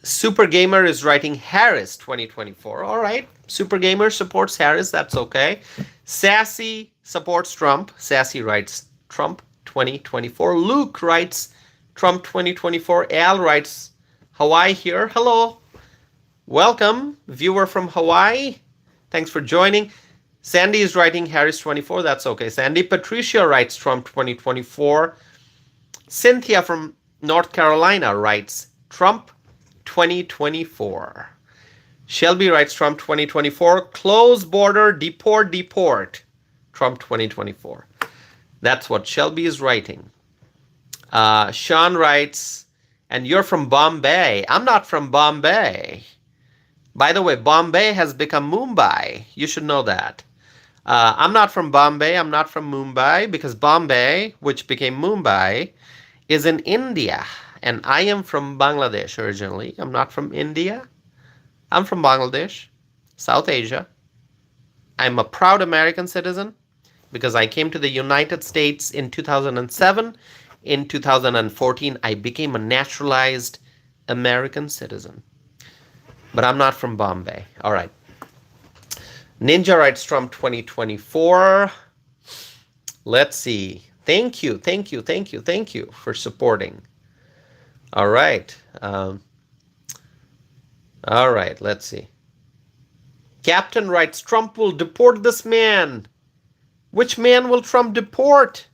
Super Gamer is writing Harris 2024. All right. Super Gamer supports Harris. That's okay. Sassy supports Trump. Sassy writes Trump 2024. Luke writes Trump 2024. Al writes Hawaii here. Hello. Welcome, viewer from Hawaii. Thanks for joining. Sandy is writing Harris 24. That's okay. Sandy. Patricia writes Trump 2024. Cynthia from North Carolina writes Trump 2024. Shelby writes Trump 2024. Close border, deport. Trump 2024. That's what Shelby is writing. Sean writes, and you're from Bombay. I'm not from Bombay. By the way, Bombay has become Mumbai. You should know that. I'm not from Bombay. I'm not from Mumbai because Bombay, which became Mumbai, is in India. And I am from Bangladesh originally. I'm not from India. I'm from Bangladesh, South Asia. I'm a proud American citizen because I came to the United States in 2007. In 2014, I became a naturalized American citizen. But I'm not from Bombay. All right. Ninja writes Trump 2024. Let's see. Thank you for supporting. All right. All right, let's see. Captain writes, Trump will deport this man. Which man will Trump deport?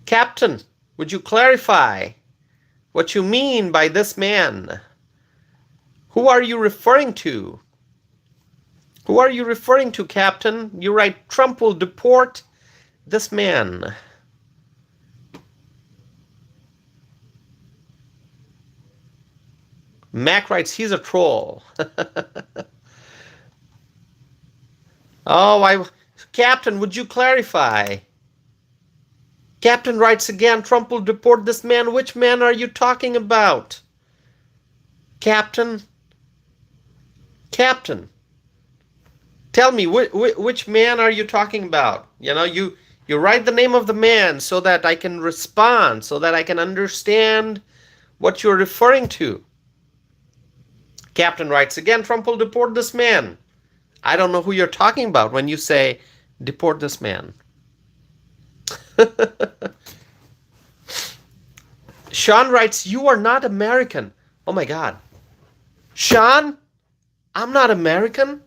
Captain, would you clarify what you mean by this man? Who are you referring to? Who are you referring to, Captain? You write, Trump will deport this man. Mac writes, he's a troll. Captain, would you clarify? Captain writes again, Trump will deport this man. Which man are you talking about? Captain? Tell me, which man are you talking about? You know, you write the name of the man so that I can respond, so that I can understand what you're referring to. Captain writes again, Trump will deport this man. I don't know who you're talking about when you say Deport this man. Sean writes, you are not American. Oh my God. Sean, I'm not American?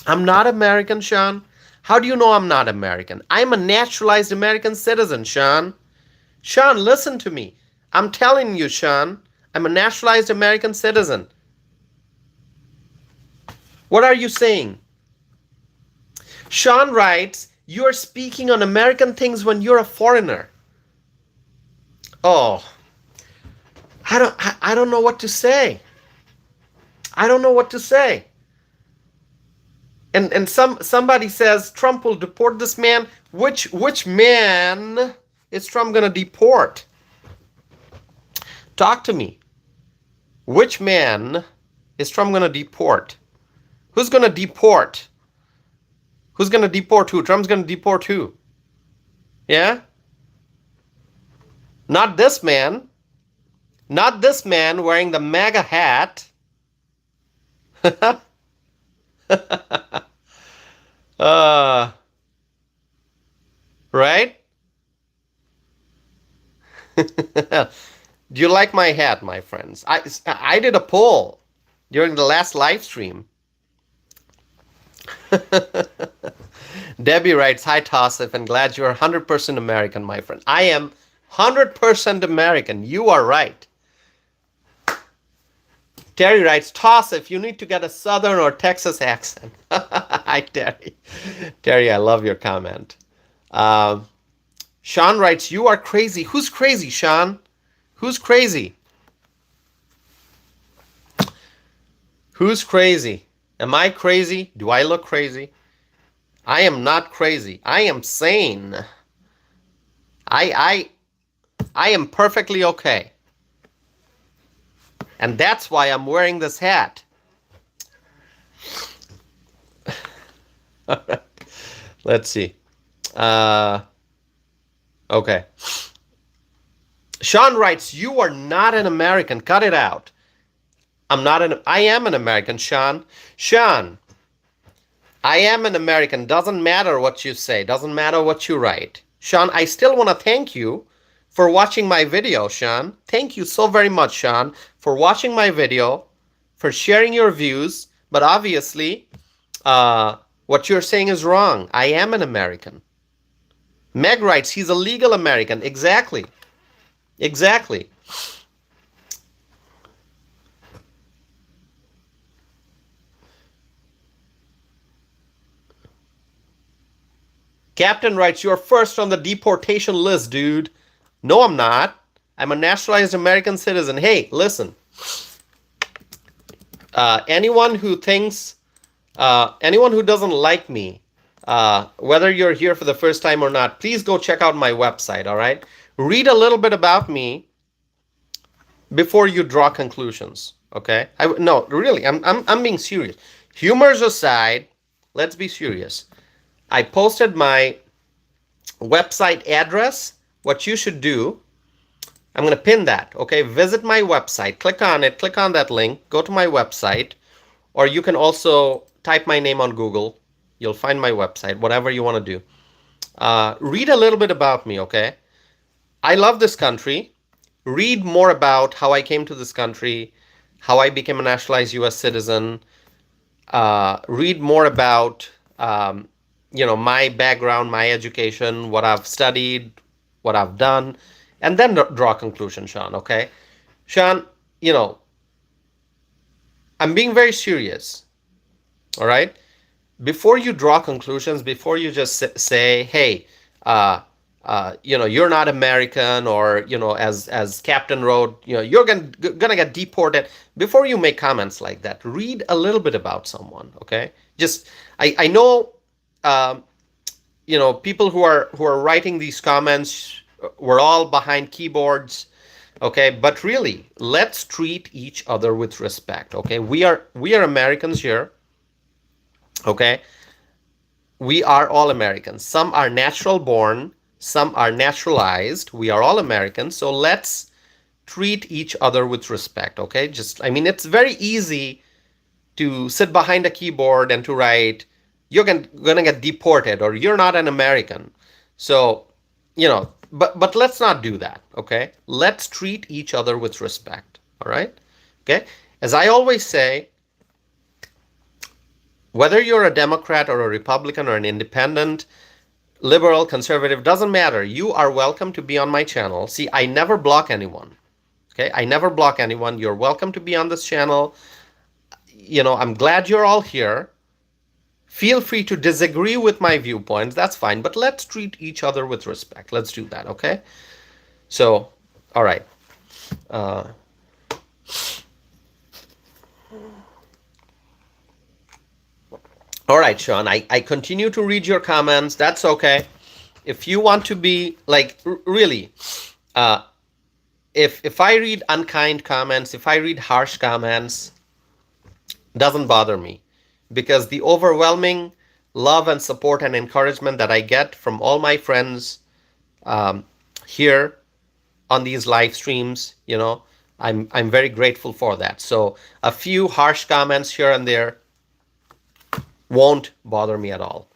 I'm not American, Sean? How do you know I'm not American? I'm a naturalized American citizen, Sean. Sean, listen to me. I'm telling you, Sean, I'm a naturalized American citizen. What are you saying? Sean writes, you're speaking on American things when you're a foreigner. Oh, I don't know what to say. I don't know what to say. And somebody says Trump will deport this man. Which man is Trump gonna deport? Talk to me. Which man is Trump gonna deport? Who's gonna deport? Who's gonna deport who? Trump's gonna deport who? Yeah? Not this man. Not this man wearing the MAGA hat. Right? Do you like my hat, my friends? I did a poll during the last live stream. Debbie writes, hi Tassif, and glad you're 100% American, my friend. I am 100% American. You are right. Terry writes, Tassif, you need to get a Southern or Texas accent. Hi, Terry. Terry, I love your comment. Sean writes, you are crazy. Who's crazy, Sean? Who's crazy? Who's crazy? Am I crazy? Do I look crazy? I am not crazy. I am sane. I am perfectly okay. And that's why I'm wearing this hat. Let's see. Okay. Sean writes, you are not an American. Cut it out. I am an American, Sean. Sean, I am an American. Doesn't matter what you say. Doesn't matter what you write. Sean, I still want to thank you for watching my video, Sean. Thank you so very much, Sean, for watching my video, for sharing your views. But obviously, what you're saying is wrong. I am an American. Meg writes, he's a legal American. Exactly. Exactly. Captain writes, you're first on the deportation list, dude. No, I'm not. I'm a naturalized American citizen. Hey, listen. Anyone who doesn't like me, whether you're here for the first time or not, please go check out my website, all right? Read a little bit about me before you draw conclusions, okay? No, really, I'm being serious. Humors aside, let's be serious. I posted my website address. What you should do, I'm going to pin that, okay? Visit my website. Click on it. Click on that link. Go to my website. Or you can also type my name on Google. You'll find my website, whatever you want to do. Read a little bit about me, okay? I love this country. Read more about how I came to this country, how I became a naturalized U.S. citizen. Read more about my background, my education, what I've studied, what I've done, and then draw a conclusion, Sean, okay? Sean, I'm being very serious, all right? Before you draw conclusions, before you just say, hey, you're not American, or, as Captain wrote, you're gonna get deported. Before you make comments like that, read a little bit about someone, okay? I know, people who are writing these comments, we're all behind keyboards, okay? But really, let's treat each other with respect, okay? We are Americans here, okay? We are all Americans. Some are natural born, some are naturalized. We are all Americans, so let's treat each other with respect, okay? It's very easy to sit behind a keyboard and to write, you're gonna get deported or you're not an American. So, but let's not do that, okay? Let's treat each other with respect, all right? Okay? As I always say, whether you're a Democrat or a Republican or an independent, liberal, conservative, doesn't matter. You are welcome to be on my channel. See, I never block anyone. Okay? I never block anyone. You're welcome to be on this channel. I'm glad you're all here. Feel free to disagree with my viewpoints. That's fine. But let's treat each other with respect. Let's do that, okay? So, all right. All right, Sean, I continue to read your comments. That's okay. If you want to be like, really, if I read unkind comments, if I read harsh comments, doesn't bother me, because the overwhelming love and support and encouragement that I get from all my friends here on these live streams, I'm very grateful for that. So a few harsh comments here and there won't bother me at all.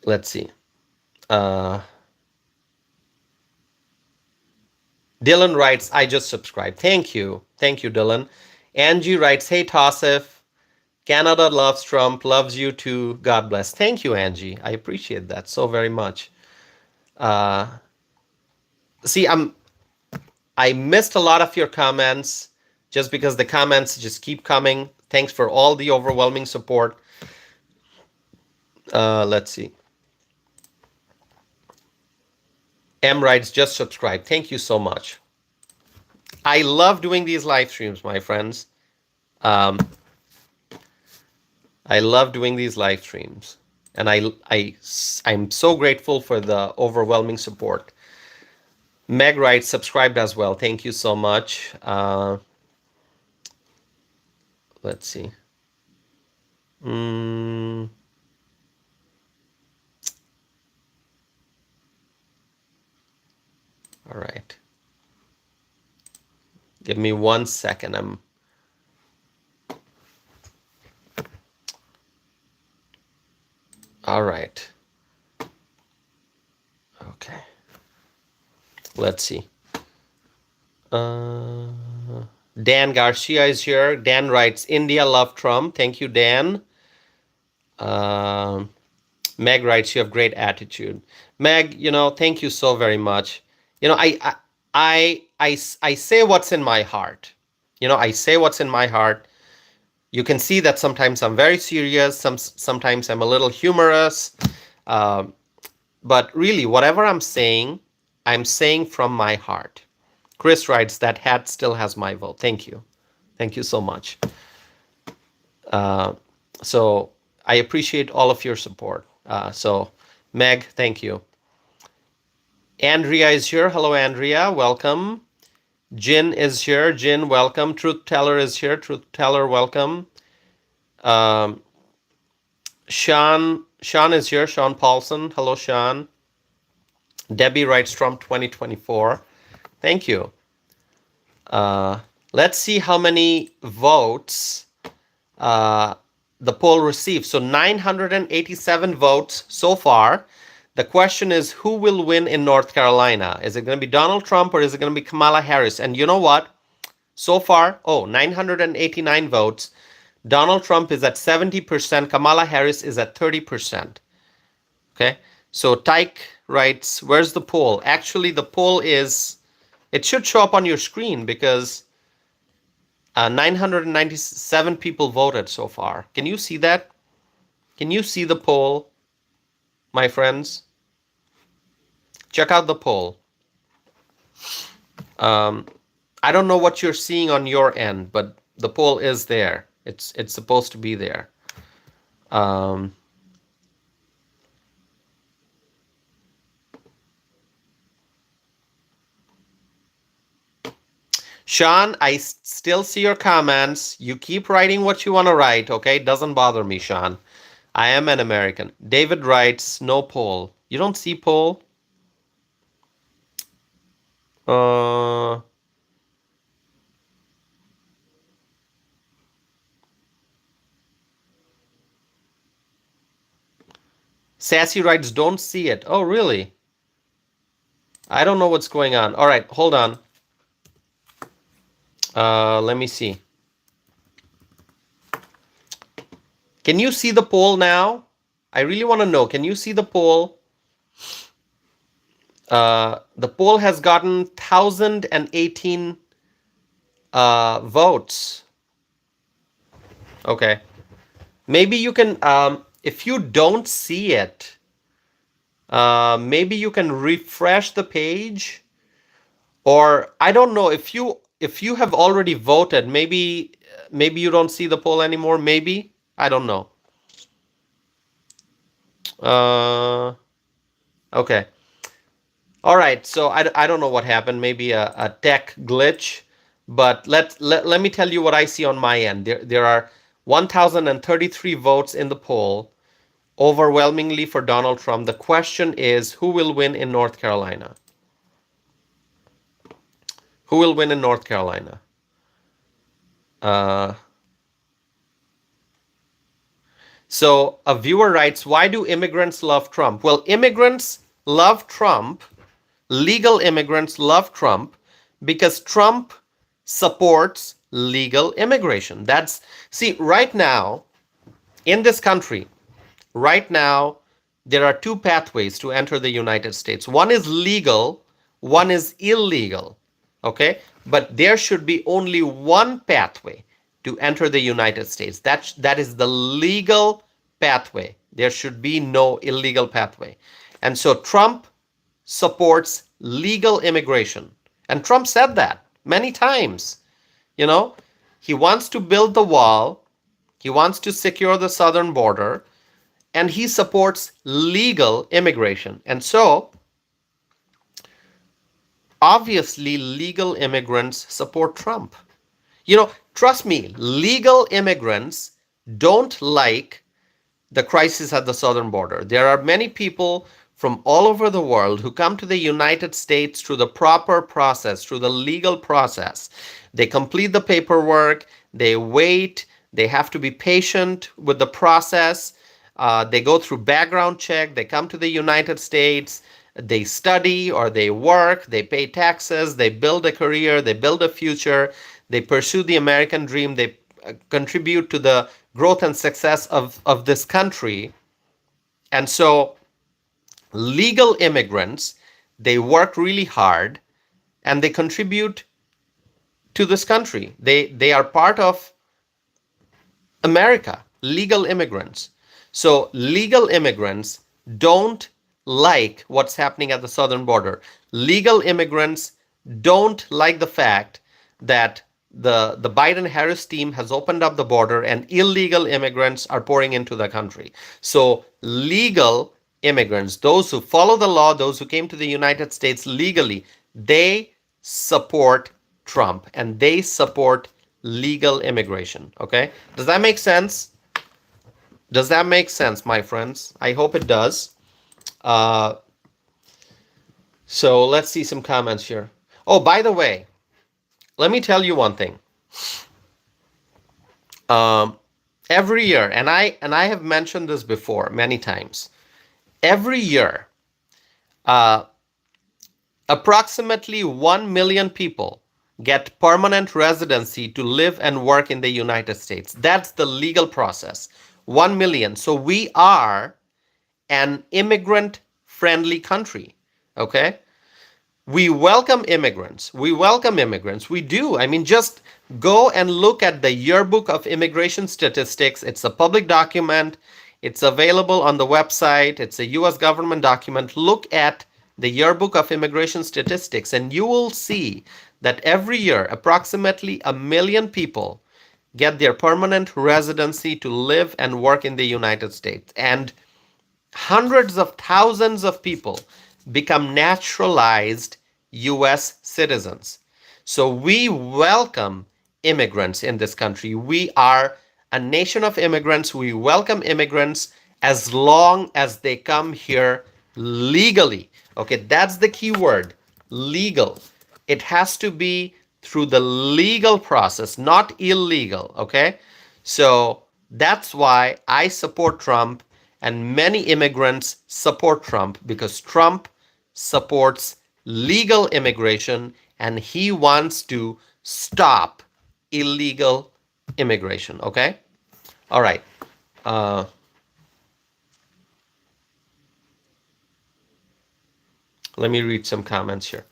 Let's see. Dylan writes, I just subscribed. Thank you. Thank you, Dylan. Angie writes, hey, Tassif. Canada loves Trump, loves you too. God bless. Thank you, Angie. I appreciate that so very much. See, I missed a lot of your comments just because the comments just keep coming. Thanks for all the overwhelming support. Let's see. M writes, just subscribe. Thank you so much. I love doing these live streams, my friends. I love doing these live streams. And I'm so grateful for the overwhelming support. Meg writes, subscribed as well. Thank you so much. Let's see. All right. Give me 1 second. All right. Okay. Let's see. Dan Garcia is here. Dan writes, India love Trump. Thank you, Dan. Meg writes, you have great attitude. Meg, thank you so very much. I say what's in my heart. I say what's in my heart. You can see that sometimes I'm very serious. Sometimes I'm a little humorous. But really, whatever I'm saying from my heart. Chris writes, that hat still has my vote. Thank you. Thank you so much. So I appreciate all of your support. So Meg, thank you. Andrea is here. Hello, Andrea. Welcome. Jin is here. Jin, welcome. Truth Teller is here. Truth Teller, welcome. Sean is here. Sean Paulson. Hello, Sean. Debbie writes Trump 2024. Thank you. Let's see how many votes the poll received. So 987 votes so far. The question is, who will win in North Carolina? Is it going to be Donald Trump or is it going to be Kamala Harris? And you know what? So far, 989 votes. Donald Trump is at 70%. Kamala Harris is at 30%. Okay? So Tyke writes, where's the poll? Actually, the poll is, it should show up on your screen because 997 people voted so far. Can you see that? Can you see the poll, my friends? Check out the poll. I don't know what you're seeing on your end, but the poll is there. It's supposed to be there. Sean, I still see your comments. You keep writing what you want to write, okay? It doesn't bother me, Sean. I am an American. David writes, no poll. You don't see poll? Sassy writes, don't see it. Oh, really? I don't know what's going on. All right, hold on. Let me see. Can you see the poll now? I really want to know. Can you see the poll? The poll has gotten 1,018 votes. Okay. Maybe you can, if you don't see it, maybe you can refresh the page, or I don't know if you have already voted. Maybe you don't see the poll anymore. Maybe I don't know. Okay. All right. So I don't know what happened. Maybe a tech glitch. But let me tell you what I see on my end. There are 1,033 votes in the poll, overwhelmingly for Donald Trump. The question is, who will win in North Carolina? Who will win in North Carolina? So a viewer writes, why do immigrants love Trump? Well, immigrants love Trump. Legal immigrants love Trump because Trump supports legal immigration. See, right now in this country, right now, there are two pathways to enter the United States. One is legal, one is illegal. Okay? But there should be only one pathway to enter the United States. That is the legal pathway. There should be no illegal pathway. And so Trump supports legal immigration. And Trump said that many times. You know, he wants to build the wall, he wants to secure the southern border, and he supports legal immigration. And so, obviously, legal immigrants support Trump. You know, trust me, legal immigrants don't like the crisis at the southern border. There are many people from all over the world who come to the United States through the proper process, through the legal process. They complete the paperwork, they wait, they have to be patient with the process. They go through background check, they come to the United States, they study or they work, they pay taxes, they build a career, they build a future, they pursue the American dream, they contribute to the growth and success of this country. And so legal immigrants, they work really hard and they contribute to this country. They are part of America, legal immigrants. So legal immigrants don't like what's happening at the southern border. Legal immigrants don't like the fact that the Biden-Harris team has opened up the border and illegal immigrants are pouring into the country. So legal immigrants, those who follow the law, those who came to the United States legally, they support Trump and they support legal immigration. Okay? Does that make sense? Does that make sense, my friends? I hope it does. So let's see some comments here. Oh, by the way, let me tell you one thing. Every year, and I have mentioned this before many times. Every year, approximately 1 million people get permanent residency to live and work in the United States. That's the legal process. 1 million. So we are an immigrant-friendly country. Okay? We welcome immigrants. We welcome immigrants. We do. I mean, just go and look at the Yearbook of Immigration Statistics. It's a public document. It's available on the website. It's a U.S. government document. Look at the Yearbook of Immigration Statistics, and you will see that every year, approximately 1 million people get their permanent residency to live and work in the United States. And hundreds of thousands of people become naturalized U.S. citizens. So we welcome immigrants in this country. We are a nation of immigrants. We welcome immigrants as long as they come here legally. Okay, that's the key word, legal. It has to be through the legal process, not illegal. Okay, so that's why I support Trump and many immigrants support Trump because Trump supports legal immigration and he wants to stop illegal immigration. Okay? All right. Uh, let me read some comments here.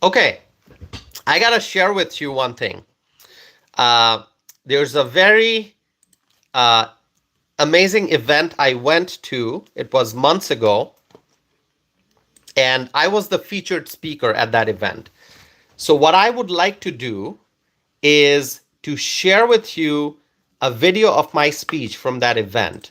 Okay. I got to share with you one thing. There's a very amazing event I went to. It was months ago, and I was the featured speaker at that event. So what I would like to do is to share with you a video of my speech from that event.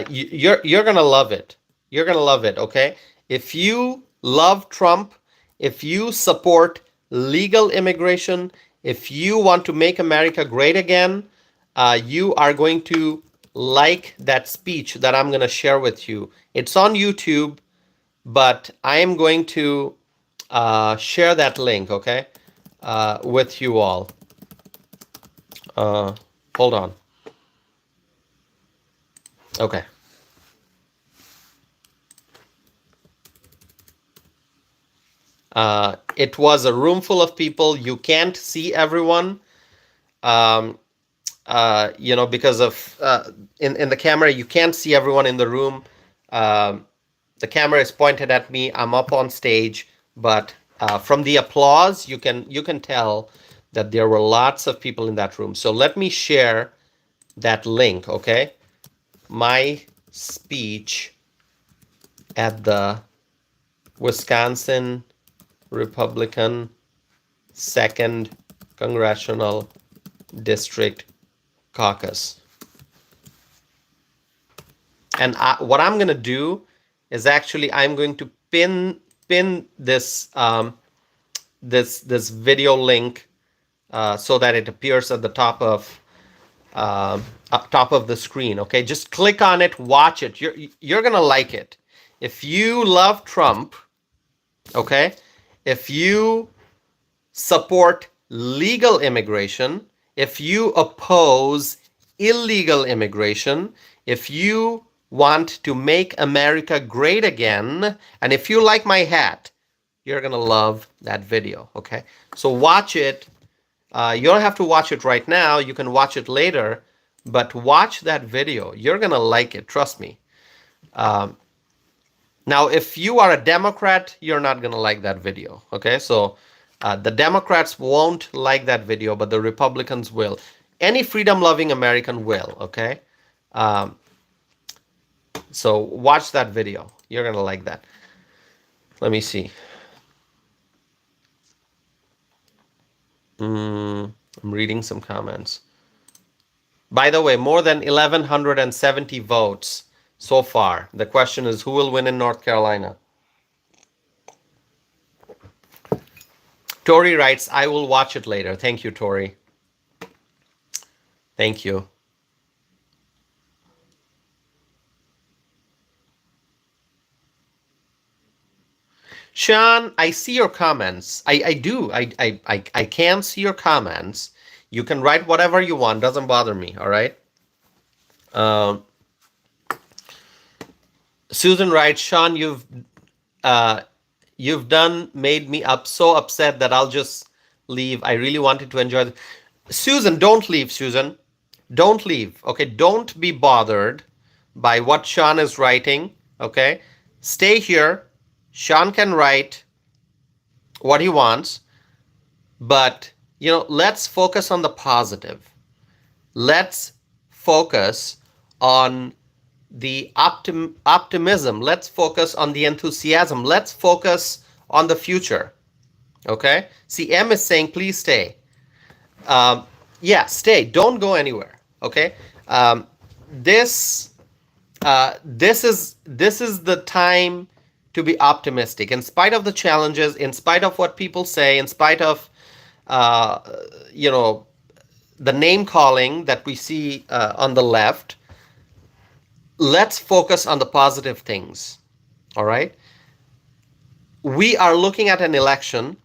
You're gonna love it. You're gonna love it. Okay. If you love Trump, if you support legal immigration, if you want to make America great again, you are going to like that speech that I'm gonna share with you. It's on YouTube, but I am going to share that link. Okay, with you all. Hold on. Okay. It was a room full of people. You can't see everyone, because of in the camera, you can't see everyone in the room. The camera is pointed at me. I'm up on stage, but from the applause, you can tell that there were lots of people in that room. So let me share that link, okay? My speech at the Wisconsin Republican 2nd Congressional District Caucus. And what I'm going to do is actually I'm going to pin this this video link so that it appears at the top of the screen. Okay, just click on it, watch it. You're gonna like it. If you love Trump, okay, if you support legal immigration, if you oppose illegal immigration, if you want to make America great again, and if you like my hat, you're gonna love that video. Okay, so watch it. You don't have to watch it right now. You can watch it later, but watch that video. You're gonna like it. Trust me. Now, if you are a Democrat, you're not gonna like that video. Okay, so the Democrats won't like that video, but the Republicans will. Any freedom-loving American will. Okay, so watch that video. You're gonna like that. Let me see. I'm reading some comments. By the way, more than 1,170 votes so far. The question is, who will win in North Carolina? Tori writes, I will watch it later. Thank you, Tori. Thank you. Sean, I see your comments. I do. I can see your comments. You can write whatever you want. Doesn't bother me. All right. Susan writes, Sean, you've made me so upset that I'll just leave. I really wanted to enjoy it. Susan, don't leave, Susan. Don't leave. Okay. Don't be bothered by what Sean is writing. Okay. Stay here. Sean can write what he wants, but let's focus on the positive. Let's focus on the optimism. Let's focus on the enthusiasm. Let's focus on the future. Okay? See, M is saying, please stay. Yeah, stay. Don't go anywhere. Okay? This is the time to be optimistic, in spite of the challenges, in spite of what people say, in spite of the name calling that we see on the left. Let's focus on the positive things. All right. We are looking at an election,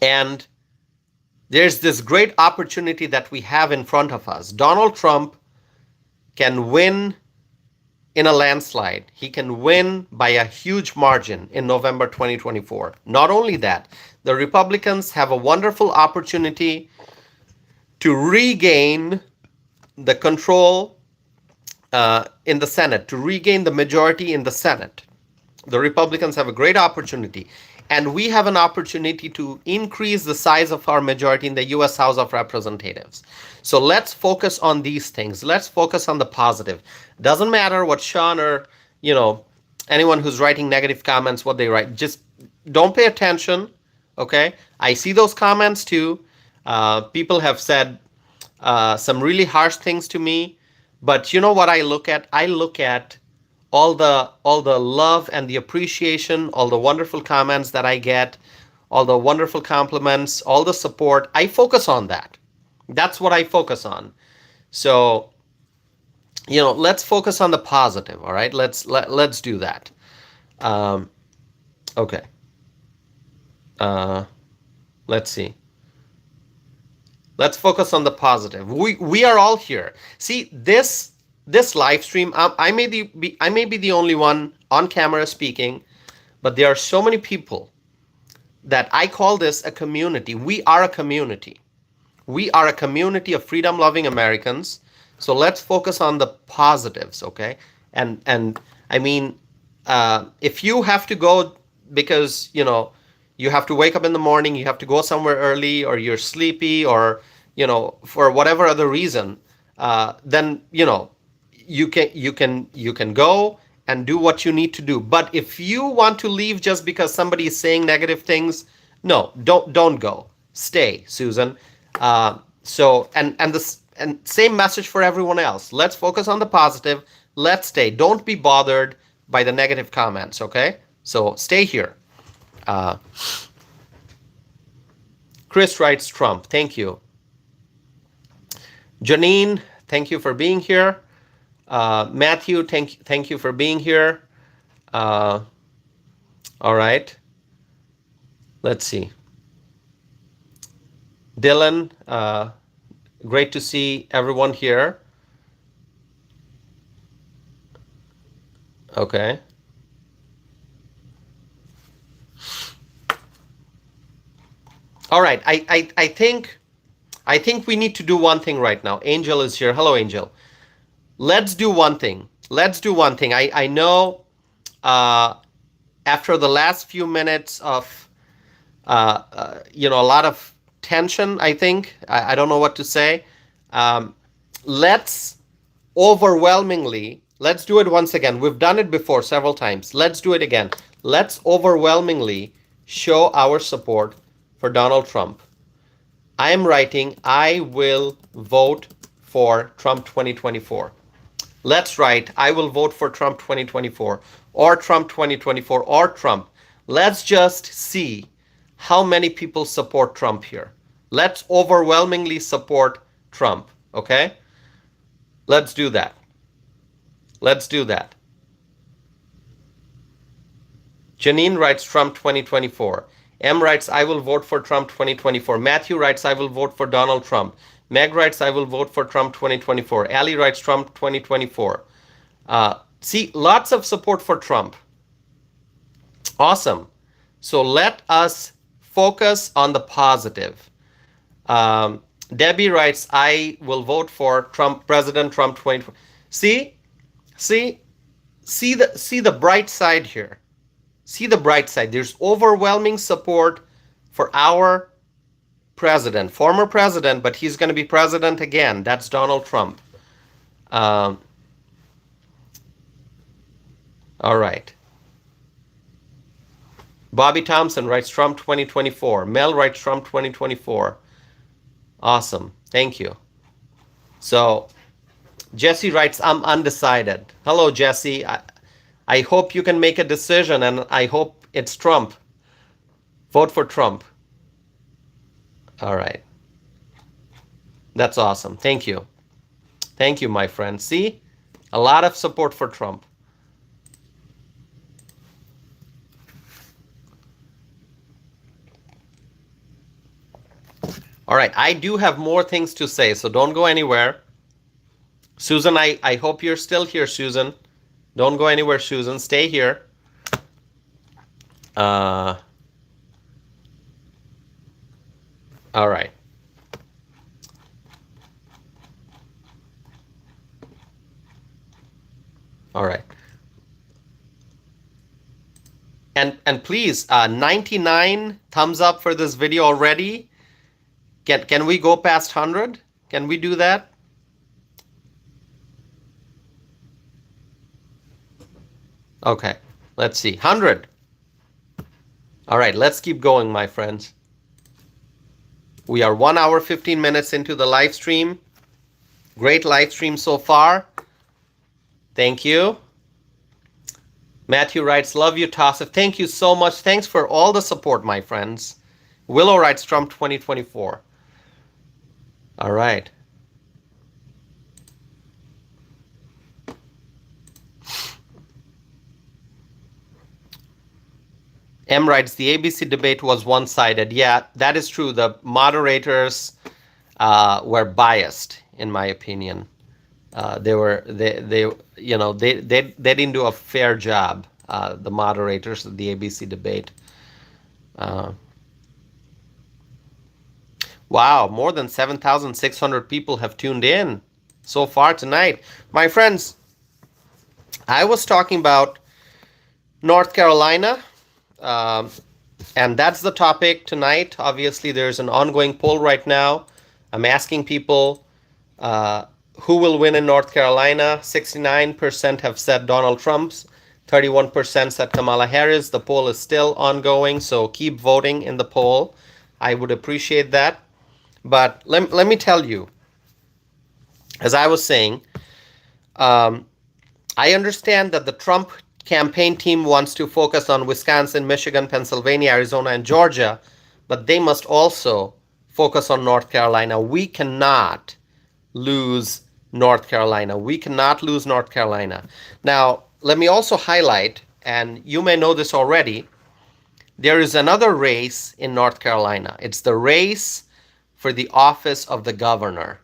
and There's this great opportunity that we have in front of us. Donald Trump can win in a landslide. He can win by a huge margin in November 2024. Not only that, the Republicans have a wonderful opportunity to regain the control in the Senate, to regain the majority in the Senate. The Republicans have a great opportunity. And we have an opportunity to increase the size of our majority in the U.S. House of Representatives. So let's focus on these things. Let's focus on the positive. Doesn't matter what Sean or, anyone who's writing negative comments, what they write. Just don't pay attention, okay? I see those comments too. People have said some really harsh things to me. But you know what I look at? I look at all the love and the appreciation, all the wonderful comments that I get, all the wonderful compliments, all the support. I focus on that. That's what I focus on. So, let's focus on the positive. All right, let's do that. Okay. Let's see. Let's focus on the positive. We are all here. See this live stream. I may be the only one on camera speaking, but there are so many people that I call this a community. We are a community. We are a community of freedom-loving Americans. So let's focus on the positives, okay? And I mean, if you have to go because you have to wake up in the morning, you have to go somewhere early, or you're sleepy, or for whatever other reason, then you can go and do what you need to do. But if you want to leave just because somebody is saying negative things, no, don't go. Stay, Susan. So and same message for everyone else. Let's focus on the positive. Let's stay. Don't be bothered by the negative comments. Okay, so stay here. Chris writes Trump. Thank you. Janine, thank you for being here. Matthew, thank you for being here. All right. Let's see. Dylan, great to see everyone here. Okay. All right. I think we need to do one thing right now. Angel is here. Hello, Angel. Let's do one thing. I know after the last few minutes of a lot of tension, I think I don't know what to say. Let's do it once again. We've done it before several times. Let's do it again. Let's overwhelmingly show our support for Donald Trump. I am writing, I will vote for Trump 2024. Let's write, I will vote for Trump 2024, or Trump 2024, or Trump. Let's just see how many people support Trump here. Let's overwhelmingly support Trump, okay? Let's do that. Janine writes Trump 2024. M writes, I will vote for Trump 2024. Matthew writes, I will vote for Donald Trump. Meg writes, I will vote for Trump 2024. Ali writes, Trump 2024. See, lots of support for Trump. Awesome. So let us focus on the positive. Debbie writes, I will vote for President Trump 2024. See the bright side here. See the bright side. There's overwhelming support for our president, former president, but he's going to be president again. That's Donald Trump. All right. Bobby Thompson writes Trump 2024. Mel writes Trump 2024. Awesome. Thank you. So Jesse writes, I'm undecided. Hello, Jesse. I hope you can make a decision, and I hope it's Trump. Vote for Trump. All right. That's awesome. Thank you. Thank you, my friend. See? A lot of support for Trump. All All right, I do have more things to say, so don't go anywhere. Susan, I hope you're still here, Susan. Don't go anywhere, Susan. Stay here. All right. All right. And please, 99 thumbs up for this video already. Can we go past 100? Can we do that? Okay, let's see. 100. All right, let's keep going, my friends. We are 1 hour, 15 minutes into the live stream. Great live stream so far. Thank you. Matthew writes, love you, Tassif. Thank you so much. Thanks for all the support, my friends. Willow writes, Trump 2024. All right. M writes, the ABC debate was one-sided. Yeah, that is true. The moderators were biased, in my opinion. They didn't do a fair job. The moderators of the ABC debate. Wow, more than 7,600 people have tuned in so far tonight. My friends, I was talking about North Carolina, and that's the topic tonight. Obviously, there's an ongoing poll right now. I'm asking people who will win in North Carolina. 69% have said Donald Trump. 31% said Kamala Harris. The poll is still ongoing, so keep voting in the poll. I would appreciate that. But let me tell you, as I was saying, I understand that the Trump campaign team wants to focus on Wisconsin, Michigan, Pennsylvania, Arizona, and Georgia, but they must also focus on North Carolina. We cannot lose North Carolina. We cannot lose North Carolina. Now, let me also highlight, and you may know this already, there is another race in North Carolina. It's the race for the office of the governor.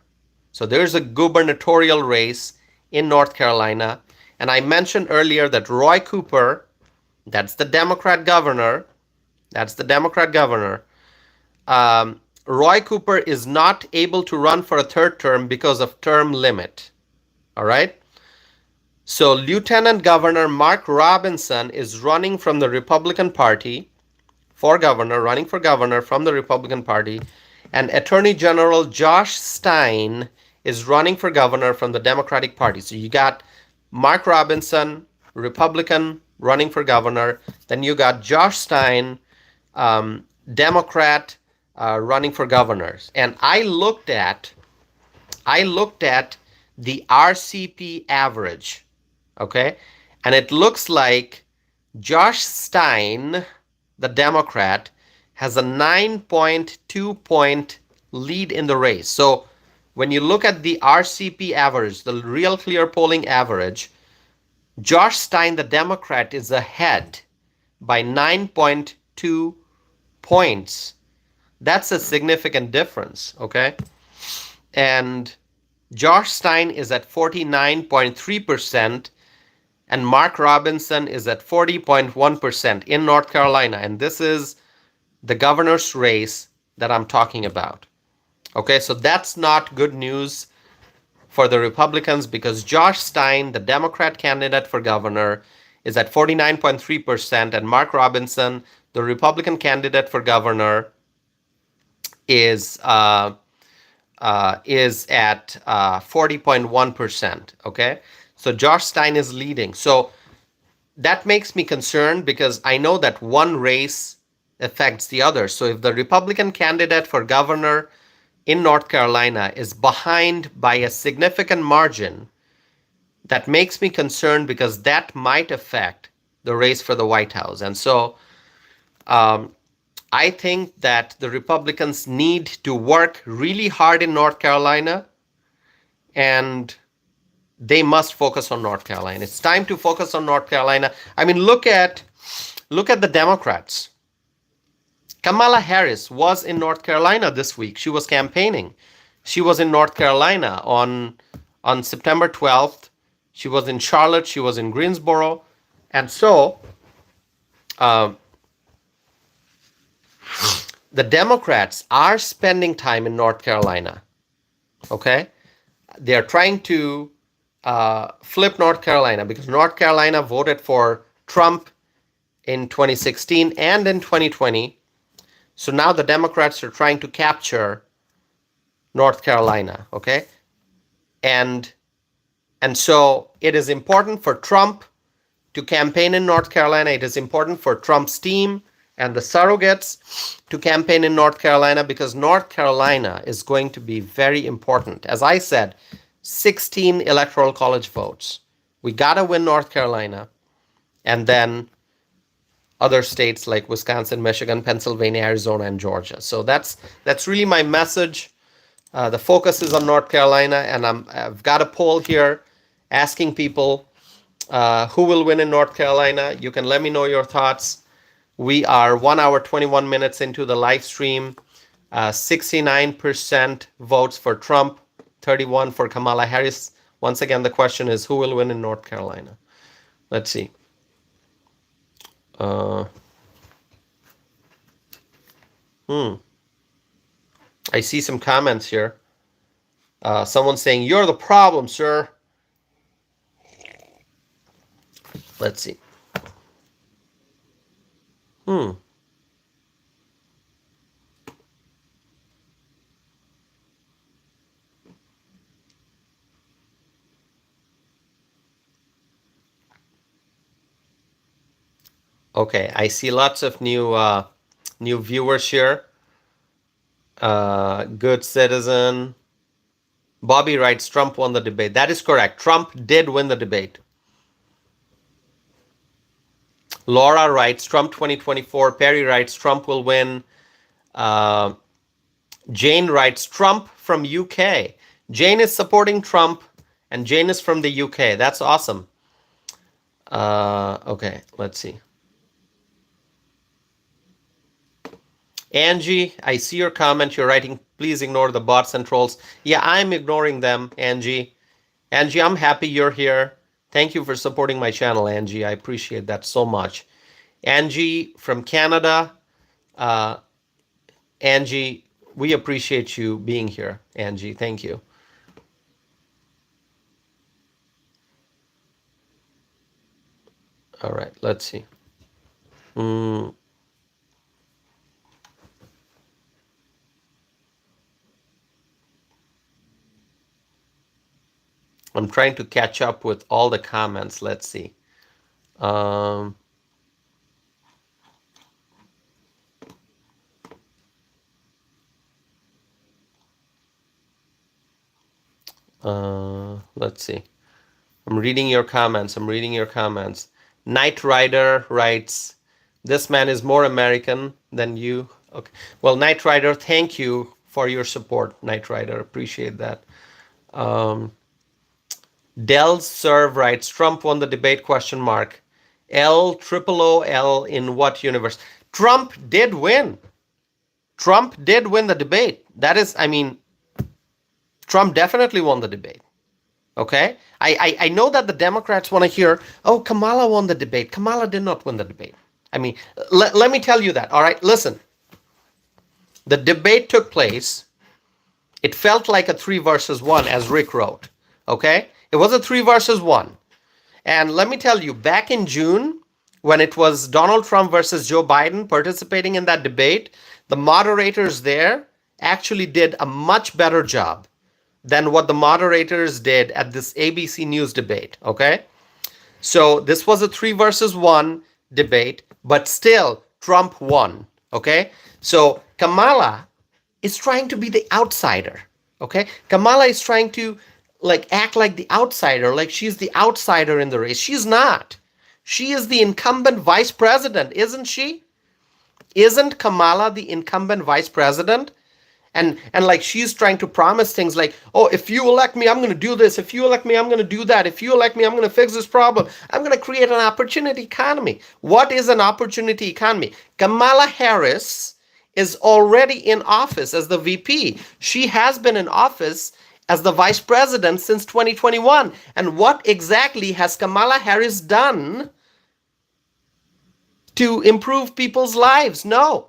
So there's a gubernatorial race in North Carolina. And I mentioned earlier that Roy Cooper, that's the Democrat governor, Roy Cooper is not able to run for a third term because of term limit. All right? So Lieutenant Governor Mark Robinson is running from the Republican Party for governor, running for governor from the Republican Party. And Attorney General Josh Stein is running for governor from the Democratic Party. So you got Mark Robinson, Republican, running for governor. Then you got Josh Stein, Democrat, running for governors. And I looked at the RCP average, okay? And it looks like Josh Stein, the Democrat, has a 9.2 point lead in the race. So when you look at the RCP average, the Real Clear Polling average, Josh Stein, the Democrat, is ahead by 9.2 points. That's a significant difference, okay? And Josh Stein is at 49.3%, and Mark Robinson is at 40.1% in North Carolina. And this is the governor's race that I'm talking about. Okay, so that's not good news for the Republicans because Josh Stein, the Democrat candidate for governor, is at 49.3%, and Mark Robinson, the Republican candidate for governor, is at 40.1%. Okay, so Josh Stein is leading. So that makes me concerned because I know that one race affects the other. So if the Republican candidate for governor in North Carolina is behind by a significant margin, that makes me concerned because that might affect the race for the White House. And so I think that the Republicans need to work really hard in North Carolina, and they must focus on North Carolina. It's time to focus on North Carolina. I mean, look at the Democrats. Kamala Harris was in North Carolina this week. She was campaigning. She was in North Carolina on September 12th. She was in Charlotte. She was in Greensboro. And so the Democrats are spending time in North Carolina. Okay? They are trying to flip North Carolina because North Carolina voted for Trump in 2016 and in 2020. So now the Democrats are trying to capture North Carolina, okay? And so it is important for Trump to campaign in North Carolina. It is important for Trump's team and the surrogates to campaign in North Carolina because North Carolina is going to be very important. As I said, 16 electoral college votes. We got to win North Carolina, and then other states like Wisconsin, Michigan, Pennsylvania, Arizona, and Georgia. So that's really my message. The focus is on North Carolina, and I've got a poll here asking people who will win in North Carolina. You can let me know your thoughts. We are 1 hour, 21 minutes into the live stream. 69% votes for Trump, 31 for Kamala Harris. Once again, the question is who will win in North Carolina? Let's see. I see some comments here. Someone saying, "You're the problem, sir." Let's see. Okay, I see lots of new viewers here. Good citizen. Bobby writes, Trump won the debate. That is correct. Trump did win the debate. Laura writes, Trump 2024. Perry writes, Trump will win. Jane writes, Trump from UK. Jane is supporting Trump, and Jane is from the UK. That's awesome. Okay, let's see. Angie, I see your comment. You're writing, please ignore the bots and trolls. Yeah, I'm ignoring them, Angie. Angie, I'm happy you're here. Thank you for supporting my channel, Angie. I appreciate that so much. Angie from Canada. Angie, we appreciate you being here, Angie. Thank you. All right, let's see. I'm trying to catch up with all the comments. Let's see. Let's see. I'm reading your comments. Knight Rider writes, this man is more American than you. Okay. Well, Knight Rider, thank you for your support, Knight Rider. Appreciate that. Dell's Serve writes, Trump won the debate, question mark. L-O-O-L in what universe? Trump did win. Trump did win the debate. That is, I mean, Trump definitely won the debate. Okay? I know that the Democrats want to hear, oh, Kamala won the debate. Kamala did not win the debate. I mean, let me tell you that. All right? Listen. The debate took place. It felt like a 3 versus 1, as Rick wrote. Okay? It was a 3 versus 1. And let me tell you, back in June, when it was Donald Trump versus Joe Biden participating in that debate, the moderators there actually did a much better job than what the moderators did at this ABC News debate, okay? So this was a 3 versus 1 debate, but still Trump won, okay? So Kamala is trying to be the outsider, okay? Kamala is trying to act like the outsider, like she's the outsider in the race. She's not. She is the incumbent vice president, isn't she? Isn't Kamala the incumbent vice president? And like she's trying to promise things like, oh, if you elect me, I'm going to do this. If you elect me, I'm going to do that. If you elect me, I'm going to fix this problem. I'm going to create an opportunity economy. What is an opportunity economy? Kamala Harris is already in office as the VP. She has been in office as the vice president since 2021. And what exactly has Kamala Harris done to improve people's lives? No.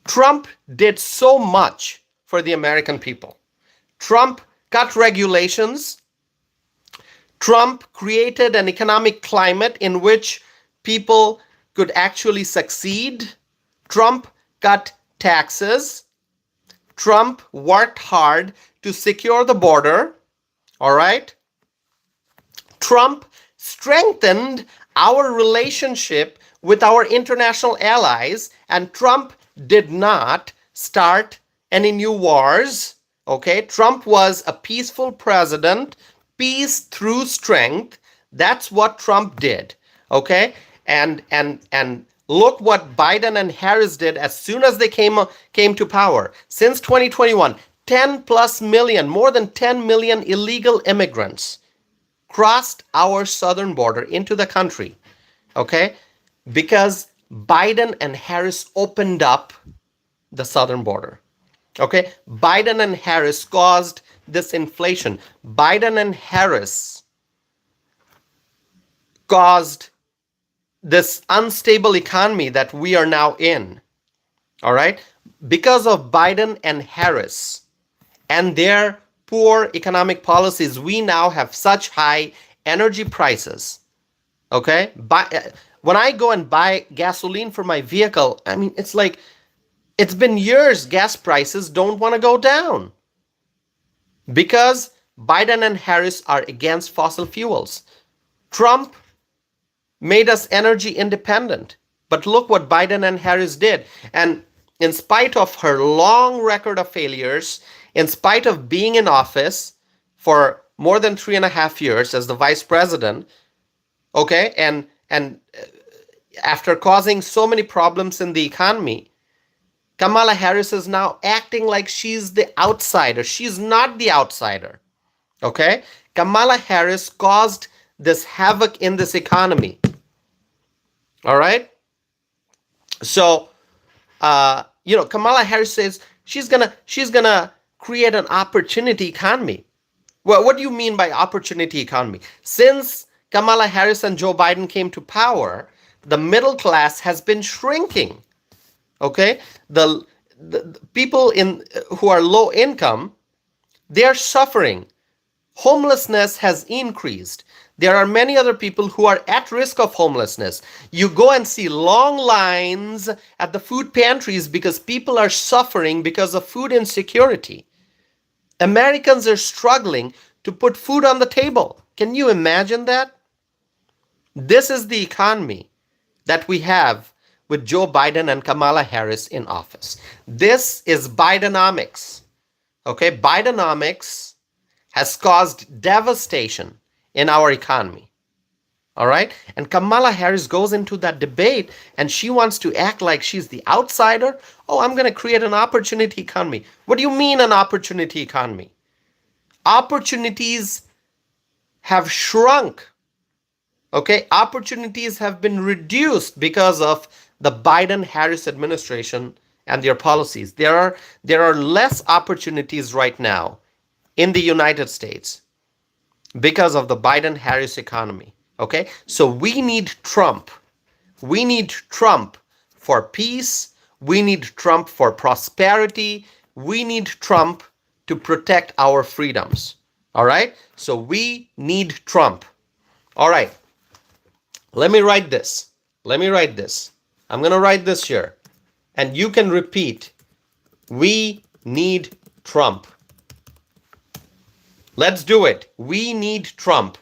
Trump did so much for the American people. Trump cut regulations. Trump created an economic climate in which people could actually succeed. Trump cut taxes. Trump worked hard to secure the border. All right? Trump strengthened our relationship with our international allies, and Trump did not start any new wars. Okay? Trump was a peaceful president, peace through strength. That's what Trump did. Okay? And look what Biden and Harris did as soon as they came to power. Since 2021, 10 plus million, more than 10 million illegal immigrants crossed our southern border into the country. Okay? Because Biden and Harris opened up the southern border. Okay? Biden and Harris caused this inflation. Biden and Harris caused this unstable economy that we are now in. All right? Because of Biden and Harris and their poor economic policies, we now have such high energy prices. Okay? When I go and buy gasoline for my vehicle, I mean, it's like, it's been years gas prices don't want to go down because Biden and Harris are against fossil fuels. Trump made us energy independent. But look what Biden and Harris did. And in spite of her long record of failures, in spite of being in office for more than 3.5 years as the vice president, okay, and after causing so many problems in the economy, Kamala Harris is now acting like she's the outsider. She's not the outsider. Okay? Kamala Harris caused this havoc in this economy. All right? So, Kamala Harris says she's gonna create an opportunity economy. Well, what do you mean by opportunity economy? Since Kamala Harris and Joe Biden came to power, the middle class has been shrinking. Okay? The people who are low income, they are suffering. Homelessness has increased. There are many other people who are at risk of homelessness. You go and see long lines at the food pantries because people are suffering because of food insecurity. Americans are struggling to put food on the table. Can you imagine that? This is the economy that we have with Joe Biden and Kamala Harris in office. This is Bidenomics. Okay, Bidenomics has caused devastation in our economy. All right? And Kamala Harris goes into that debate and she wants to act like she's the outsider. Oh, I'm going to create an opportunity economy. What do you mean an opportunity economy? Opportunities have shrunk. Okay? Opportunities have been reduced because of the Biden-Harris administration and their policies. There are less opportunities right now in the United States because of the Biden-Harris economy. Okay? So we need Trump. We need Trump for peace. We need Trump for prosperity. We need Trump to protect our freedoms. All right? So we need Trump. All right. Let me write this. I'm going to write this here. And you can repeat. We need Trump. Let's do it. We need Trump.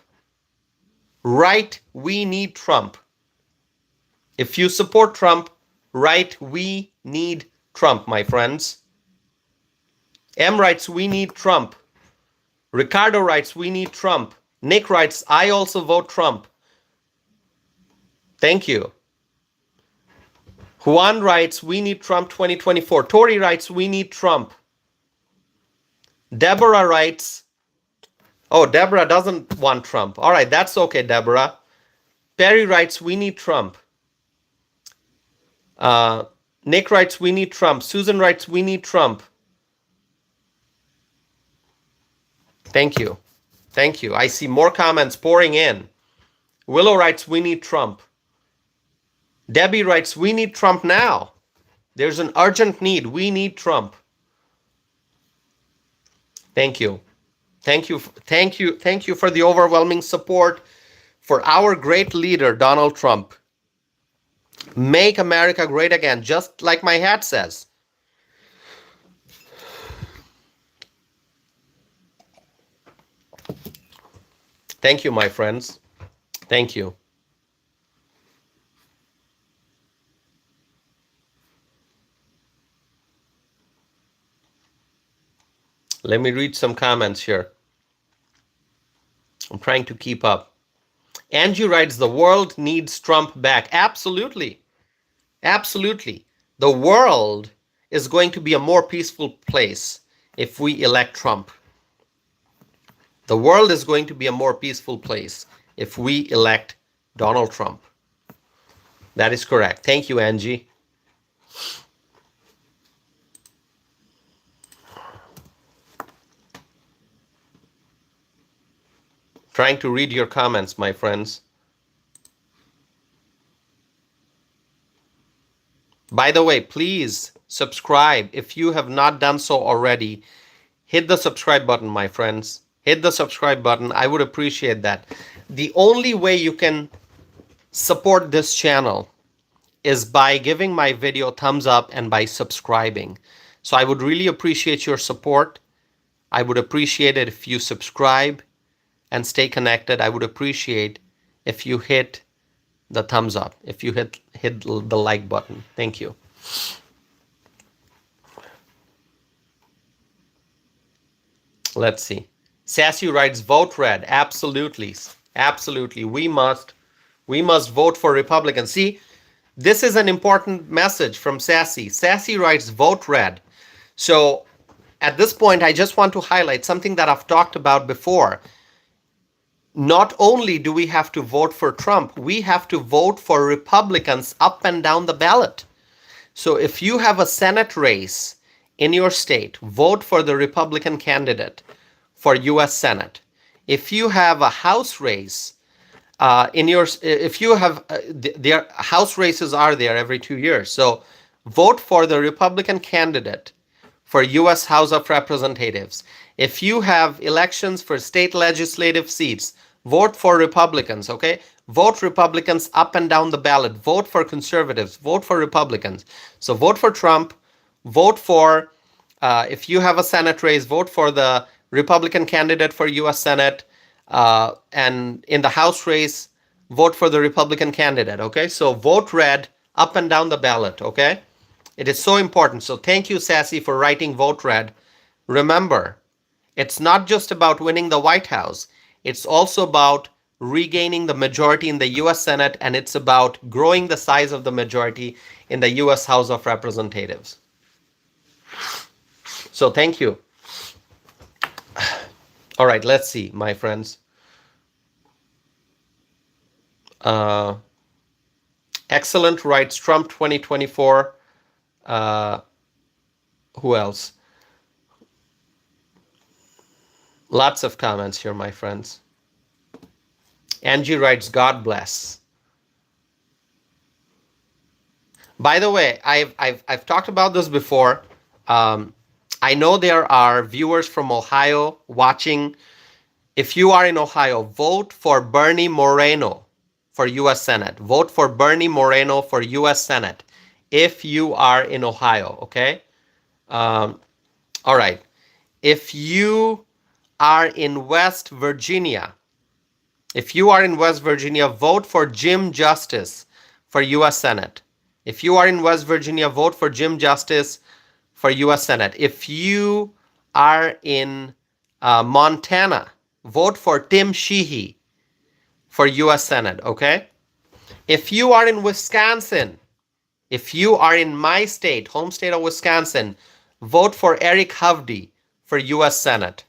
Write, we need Trump. If you support Trump, write, we need Trump, my friends. M writes, we need Trump. Ricardo writes, we need Trump. Nick writes, I also vote Trump. Thank you. Juan writes, we need Trump 2024. Tori writes, we need Trump. Deborah writes, oh, Deborah doesn't want Trump. All right, that's okay, Deborah. Perry writes, we need Trump. Nick writes, we need Trump. Susan writes, we need Trump. Thank you. Thank you. I see more comments pouring in. Willow writes, we need Trump. Debbie writes, we need Trump now. There's an urgent need. We need Trump. Thank you. Thank you. Thank you. Thank you for the overwhelming support for our great leader, Donald Trump. Make America great again, just like my hat says. Thank you, my friends. Thank you. Let me read some comments here. I'm trying to keep up. Angie writes, the world needs Trump back. Absolutely. Absolutely. The world is going to be a more peaceful place if we elect Trump. The world is going to be a more peaceful place if we elect Donald Trump. That is correct. Thank you, Angie. Trying to read your comments, my friends. By the way, please subscribe. If you have not done so already, hit the subscribe button, my friends. Hit the subscribe button. I would appreciate that. The only way you can support this channel is by giving my video a thumbs up and by subscribing. So I would really appreciate your support. I would appreciate it if you subscribe and stay connected. I would appreciate if you hit the thumbs up, if you hit the like button. Thank you. Let's see. Sassy writes, vote red. Absolutely. Absolutely. We must vote for Republicans. See, this is an important message from Sassy. Sassy writes, vote red. So at this point, I just want to highlight something that I've talked about before. Not only do we have to vote for Trump, we have to vote for Republicans up and down the ballot. So if you have a Senate race in your state, vote for the Republican candidate for U.S. Senate. If you have a House race if you have, their House races are there every 2 years. So vote for the Republican candidate for U.S. House of Representatives. If you have elections for state legislative seats, vote for Republicans, okay? Vote Republicans up and down the ballot. Vote for conservatives. Vote for Republicans. So vote for Trump. Vote for, if you have a Senate race, vote for the Republican candidate for U.S. Senate. And in the House race, vote for the Republican candidate, okay? So vote red up and down the ballot, okay? It is so important. So thank you, Sassy, for writing vote red. Remember, it's not just about winning the White House. It's also about regaining the majority in the U.S. Senate, and it's about growing the size of the majority in the U.S. House of Representatives. So thank you. All right, let's see, my friends. Excellent writes Trump 2024. Who else? Lots of comments here, my friends. Angie writes, God bless. By the way, I've talked about this before. I know there are viewers from Ohio watching. If you are in Ohio, vote for Bernie Moreno for U.S. Senate. Vote for Bernie Moreno for U.S. Senate if you are in Ohio, okay? All right. If you are in West Virginia, vote for Jim Justice for U.S. Senate. If you are in West Virginia, vote for Jim Justice for U.S. Senate. If you are in Montana, vote for Tim Sheehy for U.S. Senate, okay? If you are in Wisconsin, if you are in my state, home state of Wisconsin, vote for Eric Hovde for U.S. Senate,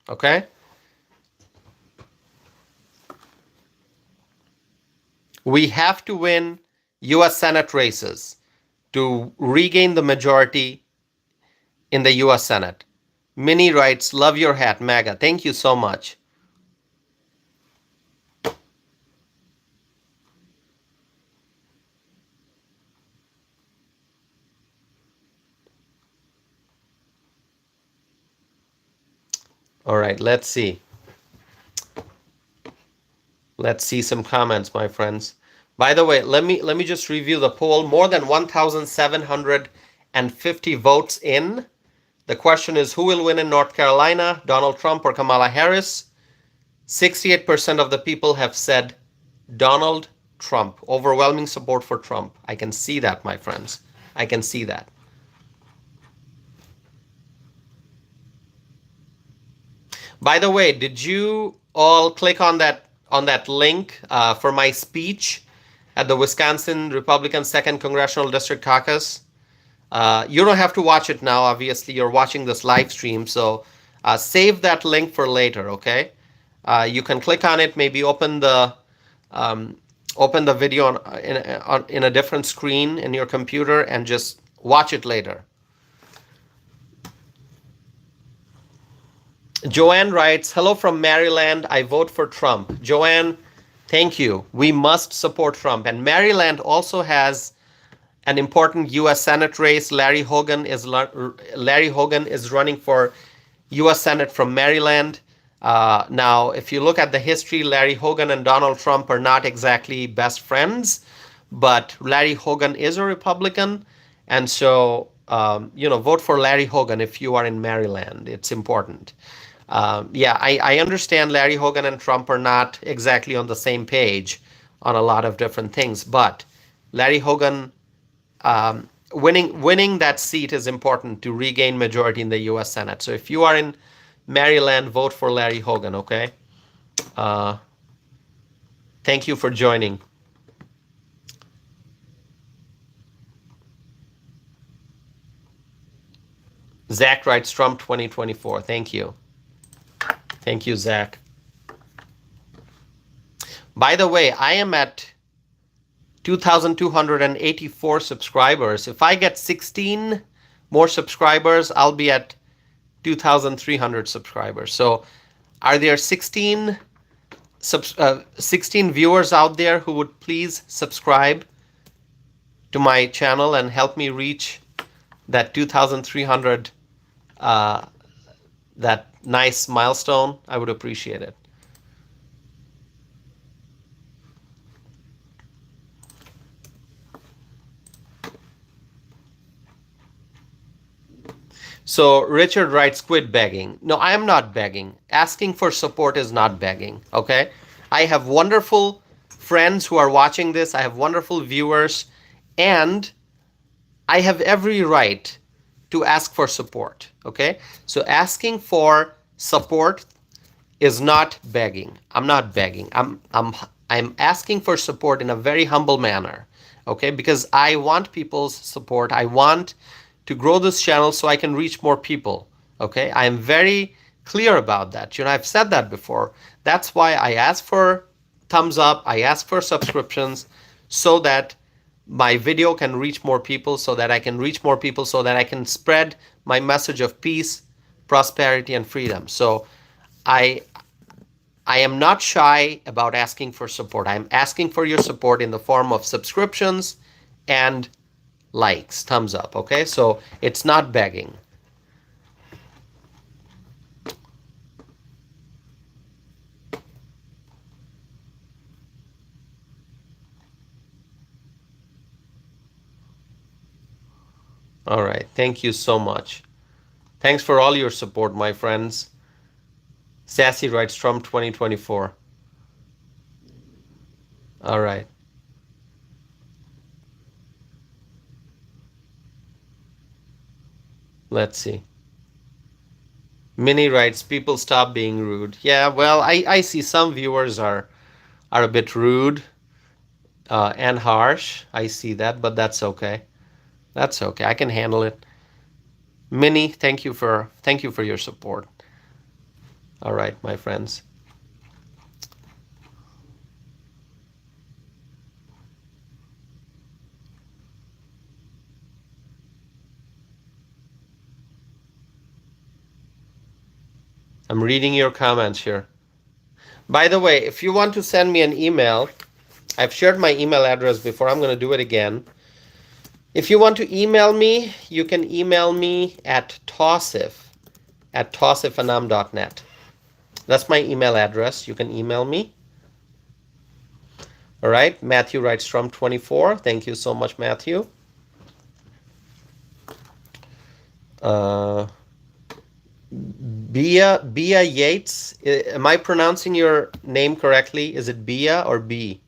okay? We have to win U.S. Senate races to regain the majority in the US Senate. Minnie writes, love your hat, MAGA. Thank you so much. All right, let's see. Let's see some comments, my friends. By the way, let me just review the poll. More than 1,750 votes in. The question is, who will win in North Carolina, Donald Trump or Kamala Harris? 68% of the people have said Donald Trump. Overwhelming support for Trump. I can see that, my friends. I can see that. By the way, did you all click on that link for my speech at the Wisconsin Republican 2nd Congressional District Caucus? You don't have to watch it now. Obviously, you're watching this live stream, so save that link for later. Okay, you can click on it. Maybe open the video in a different screen in your computer and just watch it later. Joanne writes, hello from Maryland. I vote for Trump. Joanne, thank you. We must support Trump. And Maryland also has an important U.S. Senate race. Larry Hogan is running for U.S. Senate from Maryland. Now, if you look at the history, Larry Hogan and Donald Trump are not exactly best friends, but Larry Hogan is a Republican. And so, vote for Larry Hogan if you are in Maryland. It's important. I understand Larry Hogan and Trump are not exactly on the same page on a lot of different things, but Larry Hogan winning that seat is important to regain majority in the U.S. Senate. So if you are in Maryland, vote for Larry Hogan, okay? Thank you for joining. Zach writes Trump 2024. Thank you. Thank you, Zach. By the way, I am at 2,284 subscribers. If I get 16 more subscribers, I'll be at 2,300 subscribers. So are there 16 viewers out there who would please subscribe to my channel and help me reach that 2,300 that nice milestone? I would appreciate it. So Richard writes, quit begging. No, I am not begging. Asking for support is not begging, okay? I have wonderful friends who are watching this. I have wonderful viewers, and I have every right to ask for support, okay? So asking for support is not begging. I'm not begging. I'm asking for support in a very humble manner, okay? Because I want people's support. I want to grow this channel so I can reach more people, okay? I am very clear about that. I've said that before. That's why I ask for thumbs up. I ask for subscriptions so that my video can reach more people, so that I can reach more people, so that I can spread my message of peace, prosperity, and freedom. So I am not shy about asking for support. I'm asking for your support in the form of subscriptions and likes, thumbs up, okay? So it's not begging. All right, thank you so much. Thanks for all your support, my friends. Sassy writes Trump 2024. All right. Let's see. Minnie writes, people stop being rude. Yeah, well, I see some viewers are a bit rude and harsh. I see that, but that's okay. That's okay. I can handle it. Minnie, thank you for your support. All right, my friends. I'm reading your comments here. By the way, if you want to send me an email, I've shared my email address before. I'm going to do it again. If you want to email me, you can email me at tossifanam.net. That's my email address. You can email me. All right. Matthew writes from 24. Thank you so much, Matthew. Bia Yates. Am I pronouncing your name correctly? Is it Bia or B?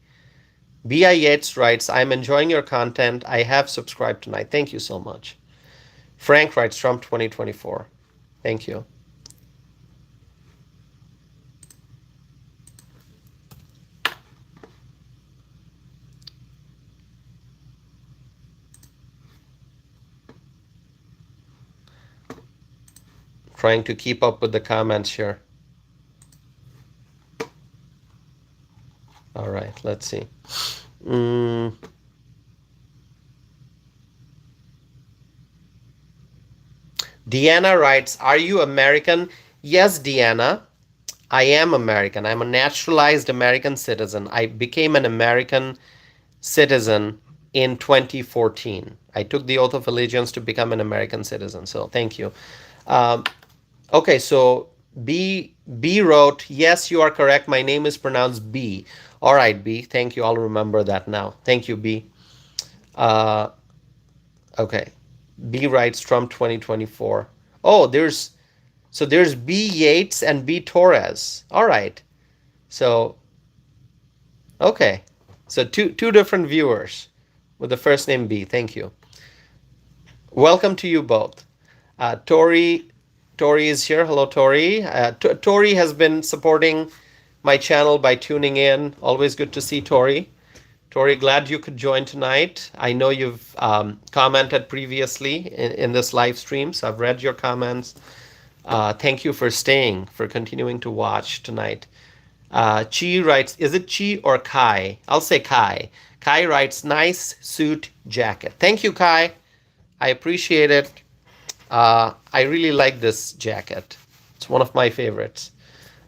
Bia Yates writes, I'm enjoying your content. I have subscribed tonight. Thank you so much. Frank writes, Trump 2024. Thank you. Trying to keep up with the comments here. All right, let's see. Deanna writes, are you American? Yes, Deanna, I am American. I'm a naturalized American citizen. I became an American citizen in 2014. I took the oath of allegiance to become an American citizen. So thank you. Okay, so B wrote, yes, you are correct. My name is pronounced B. All right, B. Thank you. I'll remember that now. Thank you, B. Okay. B writes Trump 2024. Oh, there's B Yates and B Torres. All right. So, okay. So two different viewers with the first name B. Thank you. Welcome to you both. Tori is here. Hello, Tori. Tori has been supporting my channel by tuning in. Always good to see Tori. Tori, glad you could join tonight. I know you've commented previously in this live stream, so I've read your comments. Thank you for staying, for continuing to watch tonight. Chi writes, is it Chi or Kai? I'll say Kai. Kai writes, nice suit jacket. Thank you, Kai. I appreciate it. I really like this jacket. It's one of my favorites.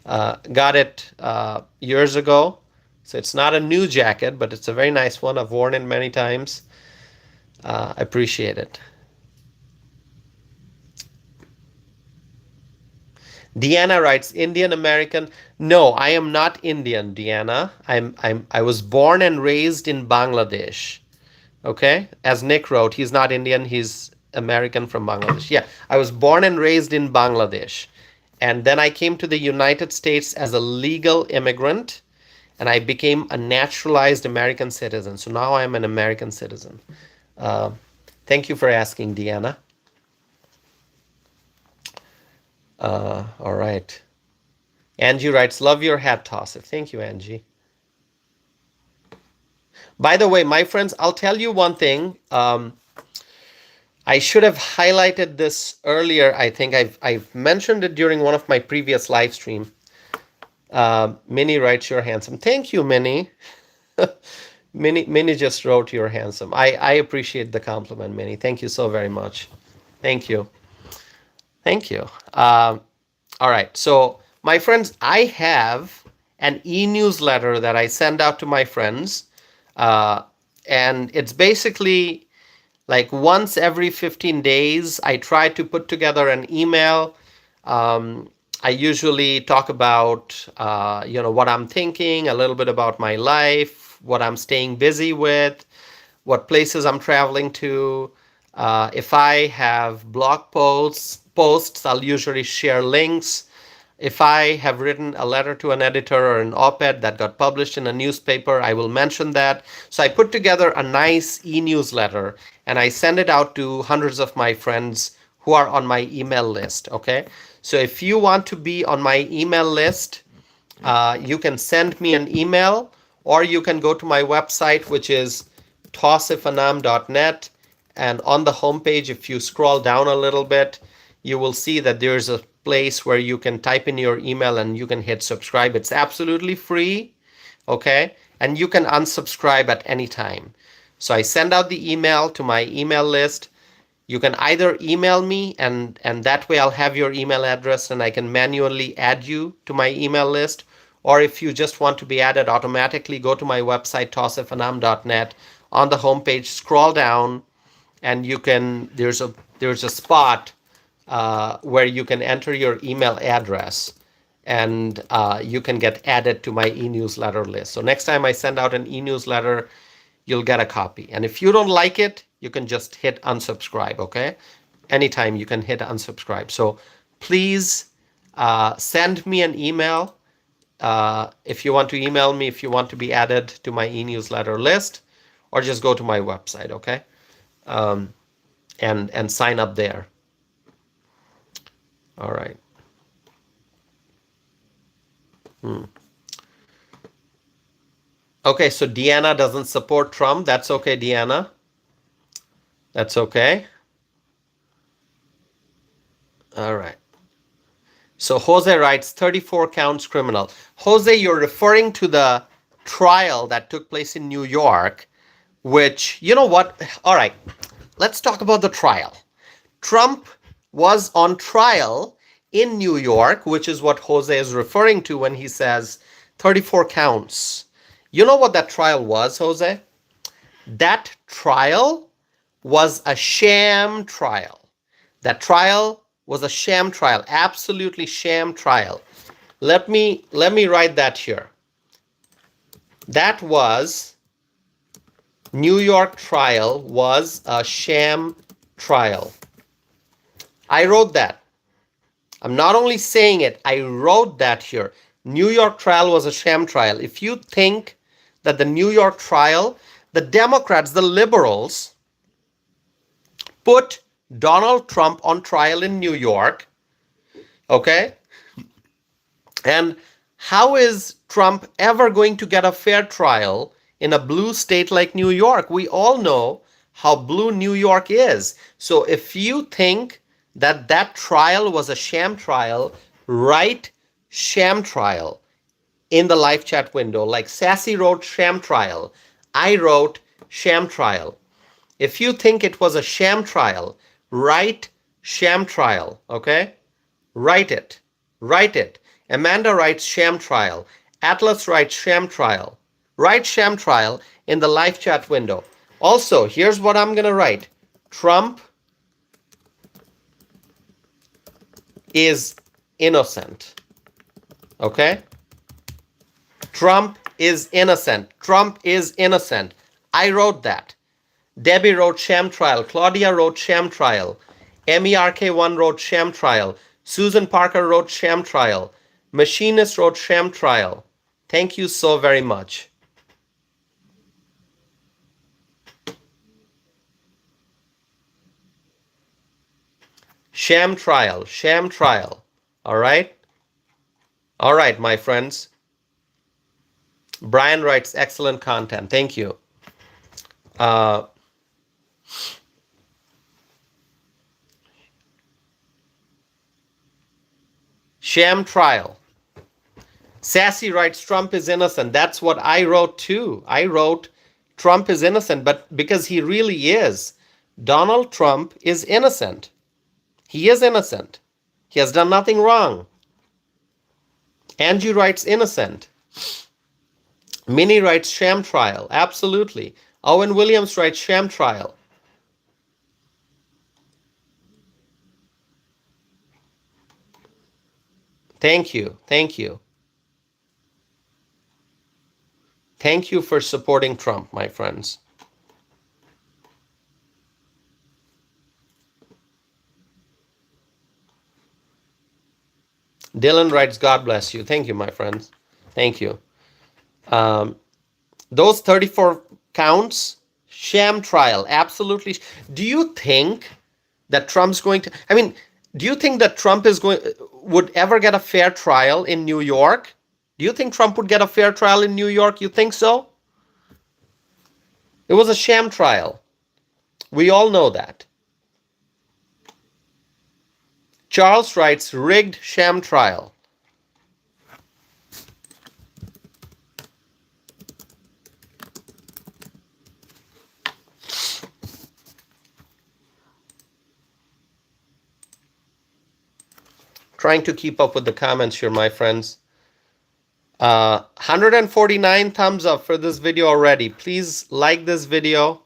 Got it years ago. So it's not a new jacket, but it's a very nice one. I've worn it many times. I appreciate it. Deanna writes, Indian American. No, I am not Indian, Deanna. I was born and raised in Bangladesh. Okay? As Nick wrote, he's not Indian, he's American from Bangladesh. Yeah, I was born and raised in Bangladesh. And then I came to the United States as a legal immigrant, and I became a naturalized American citizen. So now I'm an American citizen. Thank you for asking, Deanna. All right. Angie writes, love your hat toss. Thank you, Angie. By the way, my friends, I'll tell you one thing. I should have highlighted this earlier. I think I've mentioned it during one of my previous live streams. Minnie writes, you're handsome. Thank you, Minnie. Minnie just wrote, you're handsome. I appreciate the compliment, Minnie. Thank you so very much. Thank you. Thank you. All right. So, my friends, I have an e-newsletter that I send out to my friends. And it's basically like once every 15 days, I try to put together an email. I usually talk about, what I'm thinking, a little bit about my life, what I'm staying busy with, what places I'm traveling to. If I have blog posts, I'll usually share links. If I have written a letter to an editor or an op-ed that got published in a newspaper, I will mention that. So I put together a nice e-newsletter and I send it out to hundreds of my friends who are on my email list, okay? So if you want to be on my email list, you can send me an email, or you can go to my website, which is tossifanam.net. And on the homepage, if you scroll down a little bit, you will see that there's a place where you can type in your email and you can hit subscribe. It's absolutely free, okay? And you can unsubscribe at any time. So I send out the email to my email list. You can either email me, and that way I'll have your email address and I can manually add you to my email list. Or if you just want to be added automatically, go to my website, tausifanam.net. On the homepage, scroll down, and you can there's a spot where you can enter your email address, and you can get added to my e-newsletter list. So next time I send out an e-newsletter, you'll get a copy. And if you don't like it, you can just hit unsubscribe, okay? Anytime you can hit unsubscribe. So please send me an email if you want to email me, if you want to be added to my e-newsletter list, or just go to my website, okay? And sign up there. All right. Okay, so Deanna doesn't support Trump. That's okay, Deanna. That's okay. All right. So Jose writes 34 counts criminal. Jose, you're referring to the trial that took place in New York, which, you know what? All right, let's talk about the trial. Trump was on trial in New York, which is what Jose is referring to when he says 34 counts. You know what that trial was, Jose? That trial was a sham trial. That trial was a sham trial, absolutely sham trial. Let me write that here. That was New York trial was a sham trial. I wrote that. I'm not only saying it, I wrote that here. New York trial was a sham trial. If you think that the New York trial, the Democrats, the liberals, put Donald Trump on trial in New York, okay? And how is Trump ever going to get a fair trial in a blue state like New York? We all know how blue New York is. So if you think that that trial was a sham trial, write sham trial in the live chat window. Like Sassy wrote sham trial, I wrote sham trial. If you think it was a sham trial, write sham trial, okay? Write it. Write it. Amanda writes sham trial. Atlas writes sham trial. Write sham trial in the live chat window. Also, here's what I'm going to write. Trump is innocent. Okay? Trump is innocent. Trump is innocent. I wrote that. Debbie wrote sham trial. Claudia wrote sham trial. MERK1 wrote sham trial. Susan Parker wrote sham trial. Machinist wrote sham trial. Thank you so very much. Sham trial, sham trial. All right? All right, my friends. Brian writes excellent content. Thank you. Sham trial. Sassy writes Trump is innocent. That's what I wrote too. I wrote Trump is innocent, but because he really is. Donald Trump is innocent. He is innocent. He has done nothing wrong. Angie writes innocent. Minnie writes sham trial. Absolutely. Owen Williams writes sham trial. Thank you. Thank you. Thank you for supporting Trump, my friends. Dylan writes, God bless you. Thank you, my friends. Thank you. Those 34 counts, sham trial, absolutely. Do you think that Trump's going to, I mean, do you think that Trump would ever get a fair trial in New York? Do you think Trump would get a fair trial in New York? You think so? It was a sham trial. We all know that. Charles writes, rigged sham trial. Trying to keep up with the comments here, my friends. 149 thumbs up for this video already. Please like this video.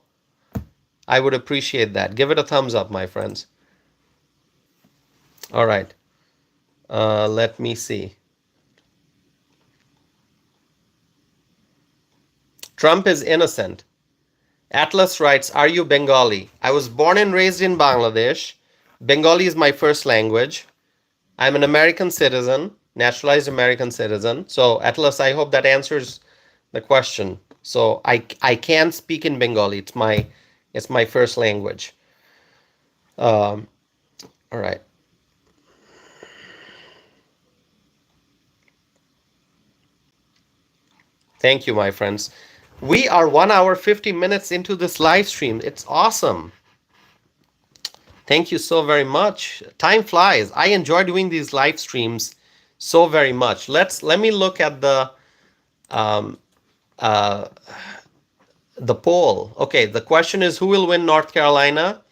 I would appreciate that. Give it a thumbs up, my friends. All right. Let me see. Trump is innocent. Atlas writes, are you Bengali? I was born and raised in Bangladesh. Bengali is my first language. I'm an American citizen, naturalized American citizen. So Atlas, I hope that answers the question. So I can speak in Bengali. It's my first language. All right. Thank you, my friends. We are 1 hour 50 minutes into this live stream. It's awesome. Thank you so very much. Time flies. I enjoy doing these live streams so very much. Let me look at the poll. Okay, the question is, who will win North Carolina?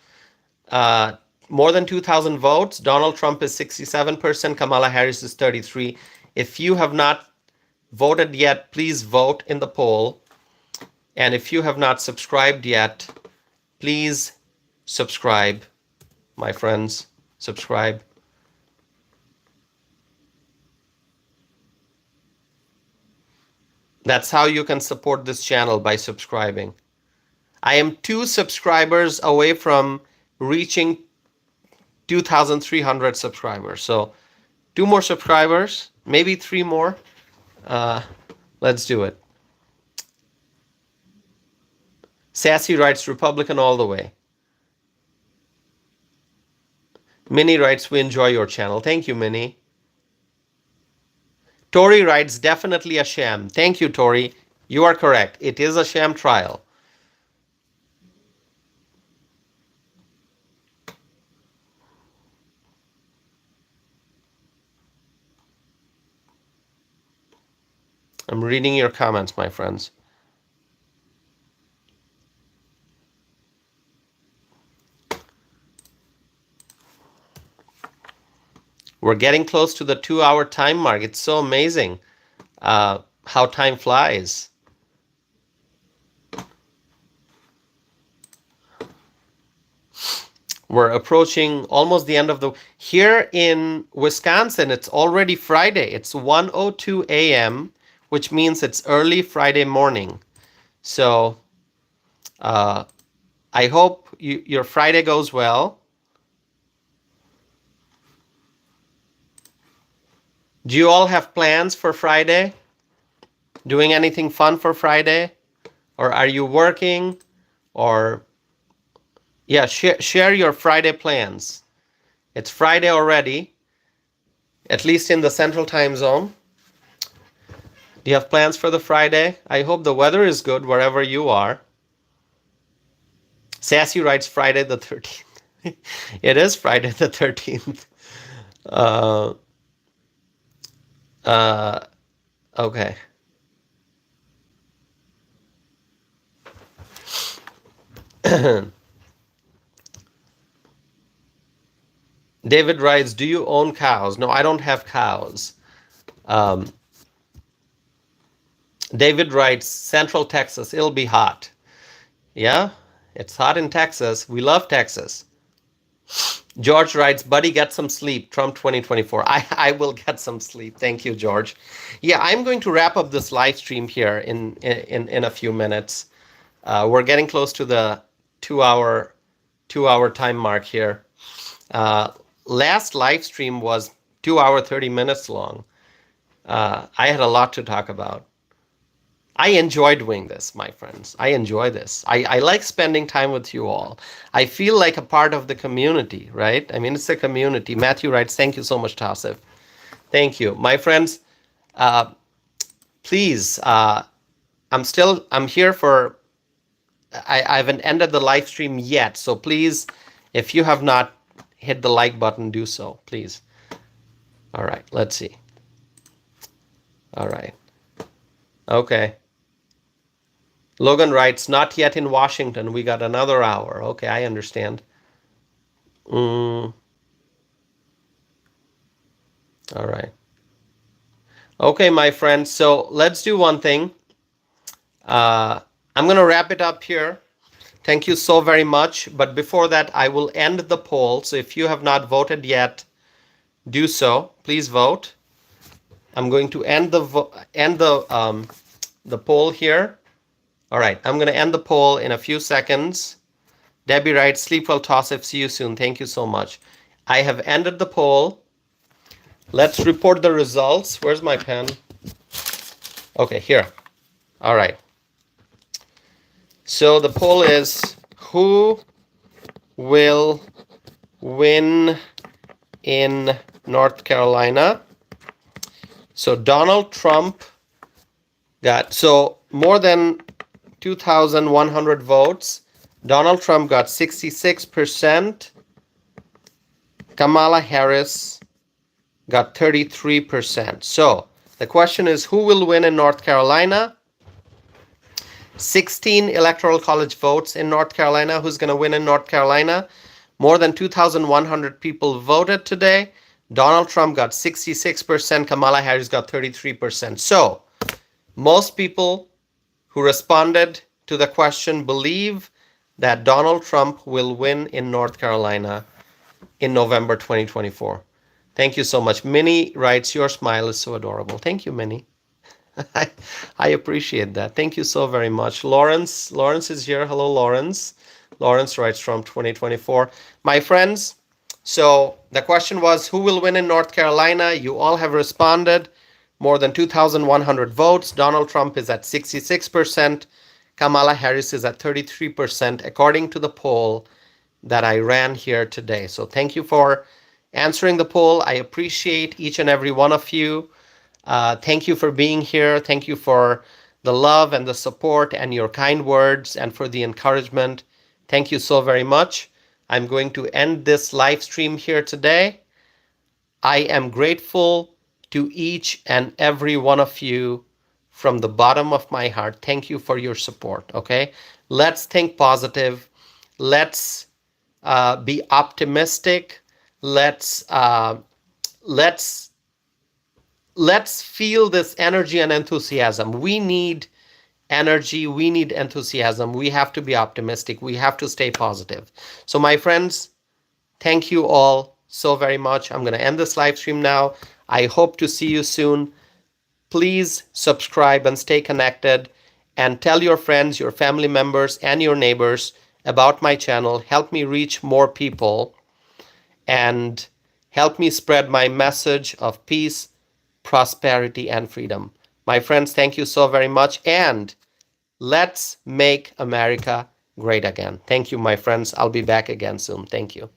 More than 2,000 votes. Donald Trump is 67%. Kamala Harris is 33%. If you have not voted yet, please vote in the poll. And if you have not subscribed yet, please subscribe, my friends. Subscribe. That's how you can support this channel, by subscribing. I am 2 subscribers away from reaching 2,300 subscribers. So 2 more subscribers, maybe 3 more. Let's do it. Sassy writes, Republican all the way. Minnie writes, we enjoy your channel. Thank you, Minnie. Tori writes, definitely a sham. Thank you, Tori. You are correct. It is a sham trial. I'm reading your comments, my friends. We're getting close to the 2-hour time mark. It's so amazing how time flies. We're approaching almost the end of the... Here in Wisconsin, it's already Friday. It's 1:02 a.m., which means it's early Friday morning. So I hope your Friday goes well. Do you all have plans for Friday? Doing anything fun for Friday? Or are you working? Or, yeah, share your Friday plans. It's Friday already, at least in the Central Time Zone. Do you have plans for the Friday? I hope the weather is good wherever you are. Sassy writes Friday the 13th. It is Friday the 13th. Okay. David writes, do you own cows? No, I don't have cows. David writes, Central Texas, it'll be hot. Yeah, it's hot in Texas. We love Texas. George writes, buddy, get some sleep. Trump 2024. I will get some sleep. Thank you, George. Yeah, I'm going to wrap up this live stream here in a few minutes. We're getting close to the 2-hour time mark here. Last live stream was 2 hour 30 minutes long. I had a lot to talk about. I enjoy doing this, my friends. I enjoy this. I like spending time with you all. I feel like a part of the community, right? I mean, it's a community. Matthew writes, thank you so much, Tassif. Thank you. My friends, please, I'm here for, I haven't ended the live stream yet. So please, if you have not hit the like button, do so, please. All right, let's see. All right. Okay. Logan writes, not yet in Washington. We got another hour. Okay, I understand. All right. Okay, my friends. So let's do one thing. I'm going to wrap it up here. Thank you so very much. But before that, I will end the poll. So if you have not voted yet, do so. Please vote. I'm going to end the poll here. All right. I'm going to end the poll in a few seconds. Debbie writes, sleep well, Tosif. See you soon. Thank you so much. I have ended the poll. Let's report the results. Where's my pen? Okay, here. All right. So the poll is, who will win in North Carolina? So Donald Trump got, so more than 2,100 votes. Donald Trump got 66%. Kamala Harris got 33%. So the question is, who will win in North Carolina? 16 electoral college votes in North Carolina. Who's going to win in North Carolina? More than 2,100 people voted today. Donald Trump got 66%. Kamala Harris got 33%. So most people who responded to the question believe that Donald Trump will win in North Carolina in November 2024. Thank you so much. Minnie writes, your smile is so adorable. Thank you, Minnie. I appreciate that. Thank you so very much. Lawrence is here. Hello, Lawrence. Lawrence writes from 2024. My friends, so the question was, who will win in North Carolina? You all have responded. More than 2,100 votes. Donald Trump is at 66%. Kamala Harris is at 33%, according to the poll that I ran here today. So thank you for answering the poll. I appreciate each and every one of you. Thank you for being here. Thank you for the love and the support and your kind words and for the encouragement. Thank you so very much. I'm going to end this live stream here today. I am grateful to each and every one of you from the bottom of my heart. Thank you for your support. Okay, let's think positive. Let's be optimistic. Let's feel this energy and enthusiasm. We need energy. We need enthusiasm. We have to be optimistic. We have to stay positive. So my friends, thank you all so very much. I'm going to end this live stream now. I hope to see you soon. Please subscribe and stay connected, and tell your friends, your family members, and your neighbors about my channel. Help me reach more people and help me spread my message of peace, prosperity, and freedom. My friends, thank you so very much, and let's make America great again. Thank you, my friends. I'll be back again soon. Thank you.